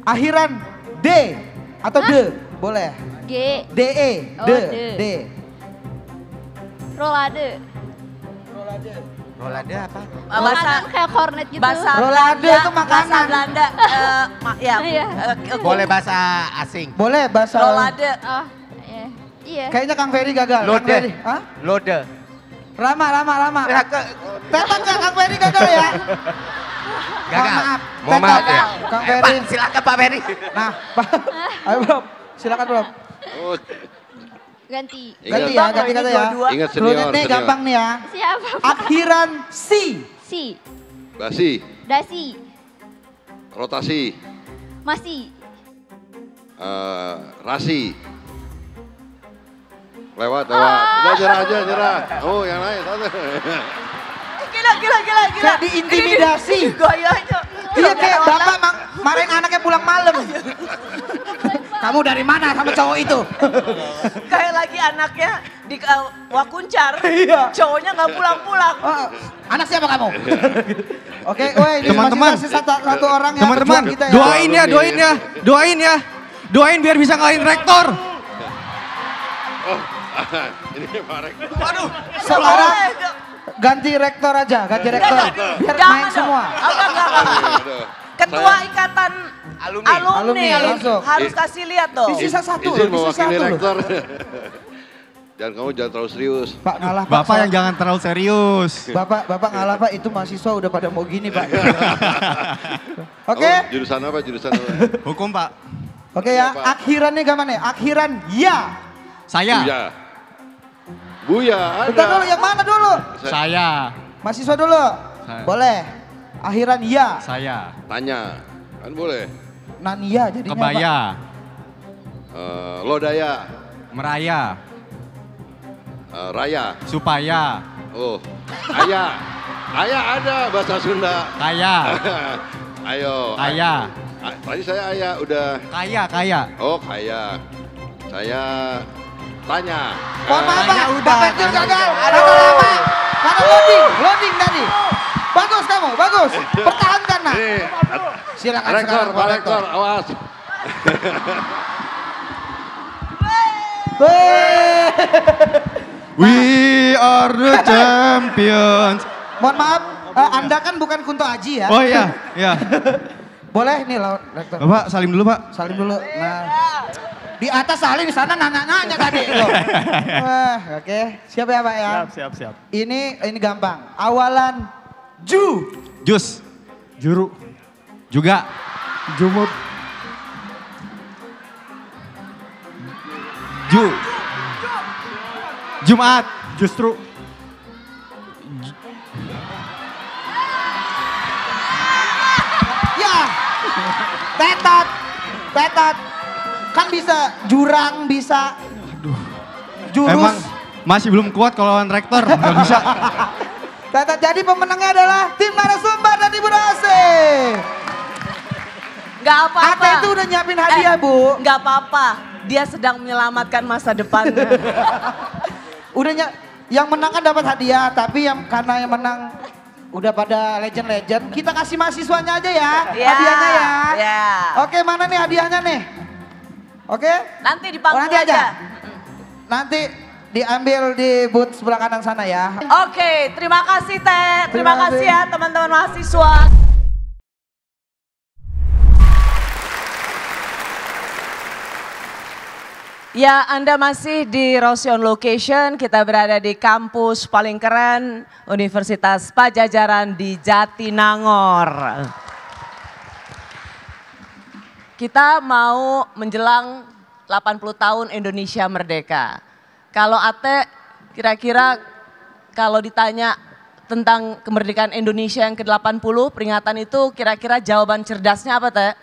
Akhiran D atau D, boleh. G. DE, Oh, D, D. D. Rolade. Rolade apa? Makanan kayak kornet gitu. Bahasa Rolade Belanda, itu makanan. Bahasa Belanda. Iya. Boleh bahasa asing. Boleh bahasa. Rolade. Oh, iya. Kayaknya Kang Ferry gagal. Kang Lode. Ferry. Hah? Lode. Lama. Ya, Tetot ya Kang Ferry gagal ya. gagal. Maaf. Mohon maaf ya. Kang Pak, Ferry. silakan Pak Ferry. Nah, ayo Bro. Silakan Bro. Oh, Ganti. Ganti ya, ganti kata ya. Ingat Cluenya nih senior. gampang nih ya. Siapa? Akhiran si. Si. Basi. Dasi. Rotasi. Masih. Rasi. Lewat. Udah nyerah. Oh yang lain. Gila. Kayak diintimidasi. Gayanya. Iya kayak bapak marahin anaknya pulang malam. Kamu dari mana sama cowok itu? Kayak lagi anaknya di Wakuncar. Iya. Cowoknya nggak pulang-pulang. Anak siapa kamu? Oke, ini Teman-teman. masih satu orang ya. Teman-teman, pejuang kita ya. doain ya. Doain biar bisa ngalahin rektor. Ini Pak Rektor. Aduh. Sekarang ganti rektor aja, ganti rektor. Biar main semua. Aduh. Ketua ikatan alumni langsung. harus kasih lihat dong. Sisa satu Izin loh, sisa mewakili satu loh. rektor. Dan kamu jangan terlalu serius. Pak ngalah Pak. Bapak yang jangan terlalu serius. Bapak ngalah Pak, itu mahasiswa udah pada mau gini Pak. Oke. Oh, jurusan apa? Hukum Pak. Oke ya, Pak. akhirannya gimana ya? Akhiran ya. Saya. Buya, Bentar dulu, ada. yang mana dulu? Saya. Mahasiswa dulu. Saya. Boleh. Akhiran ya. Saya. Tanya, kan boleh. Nania jadinya Kebaya. Lodaya. Meraya. Raya. Supaya. Oh, ayah. Ayah ada bahasa Sunda. Kaya. Ayo. Kaya. Tadi saya ayah udah. Kaya. Oh, kaya. Saya tanya. Mohon maaf Pak, Bapak Jun gagal. Karena loading tadi. Bagus kamu, bagus. Pertahankan nah. Silakan rektor, Pak Rektor, awas. We are the champions. Mohon maaf, Anda kan bukan Kunto Aji ya. Oh iya, iya. Boleh nih Rektor. Bapak salim dulu Pak. Salim dulu. Nah, di atas salim, di sana nanya tadi. Oke, siap ya Pak ya? Siap. Ini gampang. Awalan Jus. Juru. Juga. Jumut. Jumat. Justru. Ya. Tetot. Kan bisa jurang, bisa. Jurus. Emang masih belum kuat kalau lawan rektor, nggak bisa. Tetot, jadi pemenangnya adalah tim narasumber dan Ibu Rose. Gak apa-apa. Ate itu udah nyiapin hadiah Bu. Gak apa-apa, dia sedang menyelamatkan masa depannya. Yang menang kan dapat hadiah, tapi karena yang menang udah pada legend-legend, kita kasih mahasiswanya aja ya, hadiahnya ya. Oke, mana nih hadiahnya nih? Oke? Nanti di panggung nanti aja. Nanti diambil di booth sebelah kanan sana ya. Oke, terima kasih Teh. Terima kasih ya teman-teman mahasiswa. Ya, Anda masih di Rosion Location, kita berada di kampus paling keren Universitas Padjadjaran di Jatinangor. Kita mau menjelang 80 tahun Indonesia Merdeka. Kalau Ate, kira-kira kalau ditanya tentang kemerdekaan Indonesia yang ke-80, peringatan itu kira-kira jawaban cerdasnya apa Teh?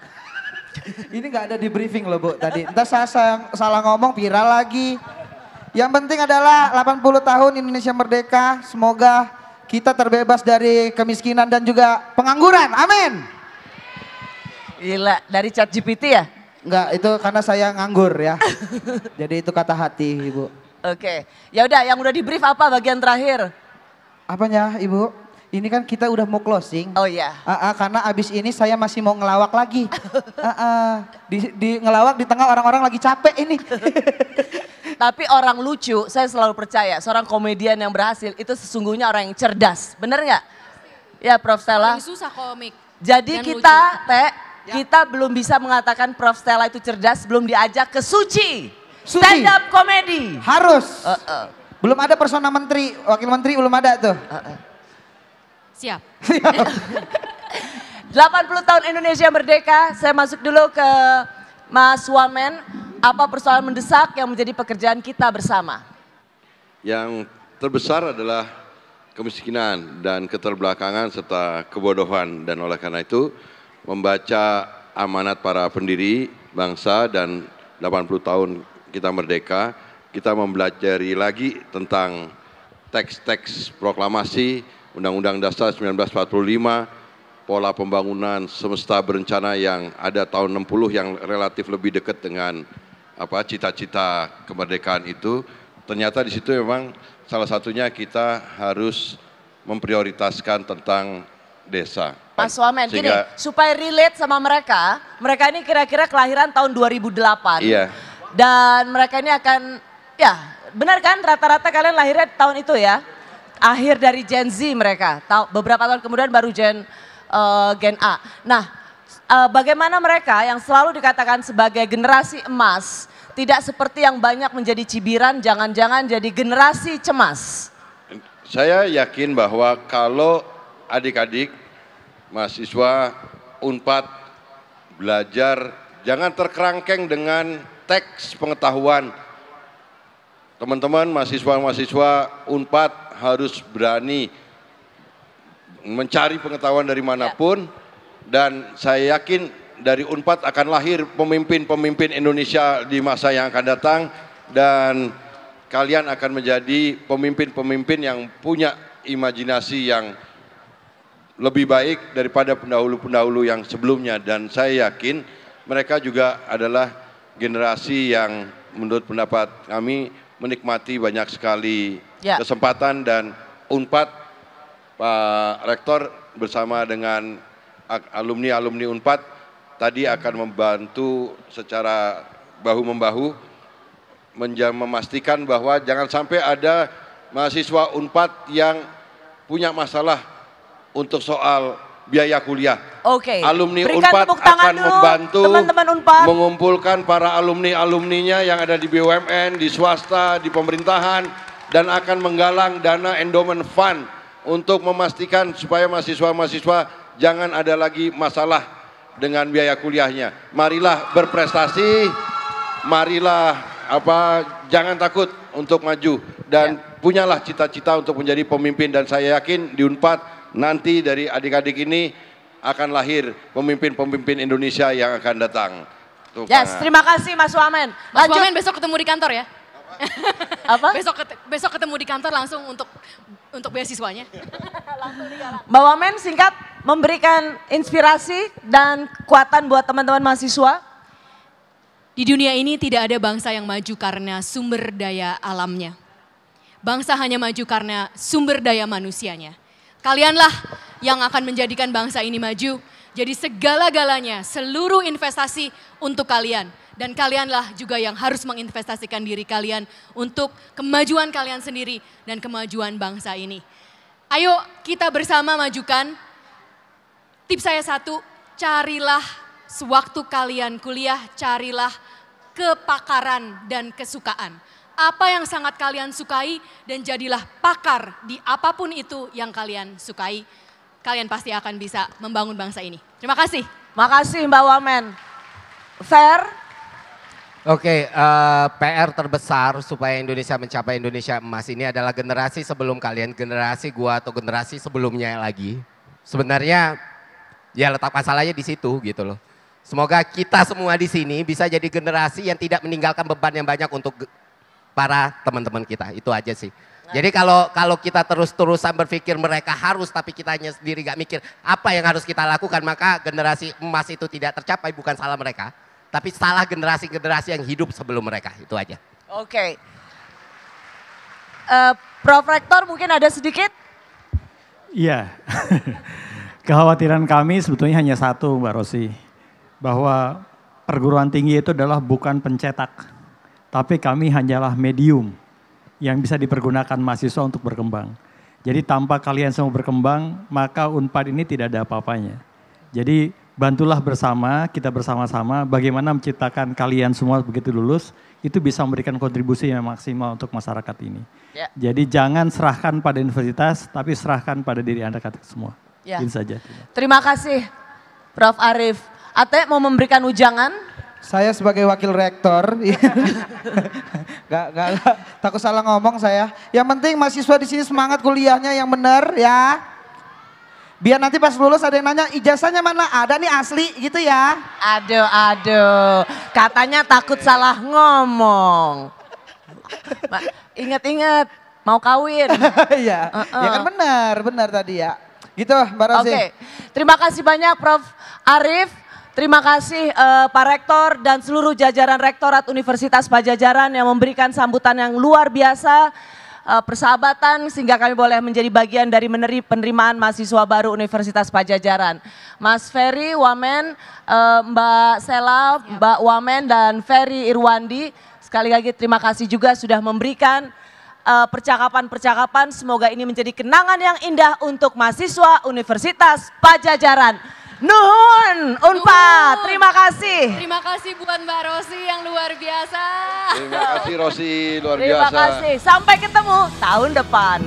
Ini gak ada di briefing loh Bu tadi. Entah saya salah ngomong viral lagi. Yang penting adalah 80 tahun Indonesia Merdeka. Semoga kita terbebas dari kemiskinan dan juga pengangguran. Amin. Gila, dari ChatGPT ya? Enggak, itu karena saya nganggur ya. Jadi itu kata hati Ibu. Oke, ya udah yang udah di brief apa bagian terakhir? Apanya Ibu? Ini kan kita udah mau closing. Oh iya. Karena abis ini saya masih mau ngelawak lagi. Di ngelawak di tengah orang-orang lagi capek ini. Tapi orang lucu, saya selalu percaya seorang komedian yang berhasil itu sesungguhnya orang yang cerdas. Bener nggak? Ya Prof Stella. Yang susah komik. Jadi kita, kita belum bisa mengatakan Prof Stella itu cerdas belum diajak ke Suci. Stand up comedy. Harus. Belum ada persona menteri, wakil menteri belum ada tuh. Siap. 80 tahun Indonesia Merdeka, saya masuk dulu ke Mas Wamen. Apa persoalan mendesak yang menjadi pekerjaan kita bersama? Yang terbesar adalah kemiskinan dan keterbelakangan serta kebodohan. Dan oleh karena itu membaca amanat para pendiri bangsa dan 80 tahun kita merdeka, kita mempelajari lagi tentang teks-teks proklamasi, Undang-Undang Dasar 1945, pola pembangunan semesta berencana yang ada tahun 60 yang relatif lebih dekat dengan cita-cita kemerdekaan itu. Ternyata di situ memang salah satunya kita harus memprioritaskan tentang desa. Mas Wamen, gini, supaya relate sama mereka ini kira-kira kelahiran tahun 2008. Iya. Dan mereka ini akan, ya benar kan rata-rata kalian lahirnya tahun itu ya? Akhir dari Gen Z mereka, beberapa tahun kemudian baru Gen A. Nah, bagaimana mereka yang selalu dikatakan sebagai generasi emas, tidak seperti yang banyak menjadi cibiran, jangan-jangan jadi generasi cemas? Saya yakin bahwa kalau adik-adik mahasiswa UNPAD belajar, jangan terkerangkeng dengan teks pengetahuan. Teman-teman mahasiswa-mahasiswa UNPAD harus berani mencari pengetahuan dari manapun, dan saya yakin dari UNPAD akan lahir pemimpin-pemimpin Indonesia di masa yang akan datang, dan kalian akan menjadi pemimpin-pemimpin yang punya imajinasi yang lebih baik daripada pendahulu-pendahulu yang sebelumnya. Dan saya yakin mereka juga adalah generasi yang menurut pendapat kami menikmati banyak sekali kesempatan, dan Unpad, Pak Rektor bersama dengan alumni-alumni Unpad tadi akan membantu secara bahu-membahu memastikan bahwa jangan sampai ada mahasiswa Unpad yang punya masalah untuk soal biaya kuliah. Oke. Alumni Berikan Unpad tepuk tangan akan dulu, membantu teman-teman Unpad, mengumpulkan para alumni-alumninya yang ada di BUMN, di swasta, di pemerintahan, dan akan menggalang dana endowment fund untuk memastikan supaya mahasiswa-mahasiswa jangan ada lagi masalah dengan biaya kuliahnya. Marilah berprestasi, marilah jangan takut untuk maju, dan punyalah cita-cita untuk menjadi pemimpin. Dan saya yakin di Unpad nanti dari adik-adik ini akan lahir pemimpin-pemimpin Indonesia yang akan datang. Yes, terima kasih Mas Wamen. Mas Wamen besok ketemu di kantor ya. Apa? Besok ketemu di kantor langsung untuk beasiswanya. Mbak Wamen singkat memberikan inspirasi dan kekuatan buat teman-teman mahasiswa. Di dunia ini tidak ada bangsa yang maju karena sumber daya alamnya. Bangsa hanya maju karena sumber daya manusianya. Kalianlah yang akan menjadikan bangsa ini maju. Jadi segala-galanya, seluruh investasi untuk kalian. Dan kalianlah juga yang harus menginvestasikan diri kalian untuk kemajuan kalian sendiri dan kemajuan bangsa ini. Ayo kita bersama majukan. Tips saya satu, carilah sewaktu kalian kuliah, carilah kepakaran dan kesukaan. Apa yang sangat kalian sukai dan jadilah pakar di apapun itu yang kalian sukai. Kalian pasti akan bisa membangun bangsa ini. Terima kasih. Makasih Mbak Wamen. Fair. Oke, PR terbesar supaya Indonesia mencapai Indonesia emas ini adalah generasi sebelum kalian, generasi gua atau generasi sebelumnya lagi. Sebenarnya ya letak masalahnya di situ gitu loh. Semoga kita semua di sini bisa jadi generasi yang tidak meninggalkan beban yang banyak untuk para teman-teman kita. Itu aja sih. Jadi kalau kita terus-terusan berpikir mereka harus, tapi kita hanya sendiri gak mikir apa yang harus kita lakukan, maka generasi emas itu tidak tercapai. Bukan salah mereka, tapi salah generasi-generasi yang hidup sebelum mereka. Itu aja. Oke. Prof Rektor mungkin ada sedikit? Iya. Kekhawatiran kami sebetulnya hanya satu Mbak Rosi. Bahwa perguruan tinggi itu adalah bukan pencetak. Tapi kami hanyalah medium yang bisa dipergunakan mahasiswa untuk berkembang. Jadi tanpa kalian semua berkembang, maka Unpad ini tidak ada apa-apanya. Jadi bantulah bersama, kita bersama-sama bagaimana menciptakan kalian semua begitu lulus, itu bisa memberikan kontribusi yang maksimal untuk masyarakat ini. Ya. Jadi jangan serahkan pada universitas, tapi serahkan pada diri Anda semua. Ya. Itu saja. Terima kasih Prof Arif. Ate mau memberikan ujangan? Saya sebagai wakil rektor, gak, takut salah ngomong saya. Yang penting mahasiswa di sini semangat kuliahnya yang benar ya. Biar nanti pas lulus ada yang nanya ijazahnya mana, ada nih asli gitu ya. Aduh, katanya takut salah ngomong. Ingat-ingat mau kawin. Iya, ya kan benar tadi ya. Gitu Mbak Rosi. Oke, terima kasih banyak Prof Arif. Terima kasih Pak Rektor dan seluruh jajaran Rektorat Universitas Padjadjaran yang memberikan sambutan yang luar biasa, persahabatan sehingga kami boleh menjadi bagian dari penerimaan mahasiswa baru Universitas Padjadjaran. Mas Ferry Wamen, Mbak Sela, Mbak Wamen dan Ferry Irwandi, sekali lagi terima kasih juga sudah memberikan percakapan-percakapan. Semoga ini menjadi kenangan yang indah untuk mahasiswa Universitas Padjadjaran. Nuhun, Unpad, terima kasih. Terima kasih buat Mbak Rosi yang luar biasa. Terima kasih Rosi, luar biasa. Terima kasih, sampai ketemu tahun depan.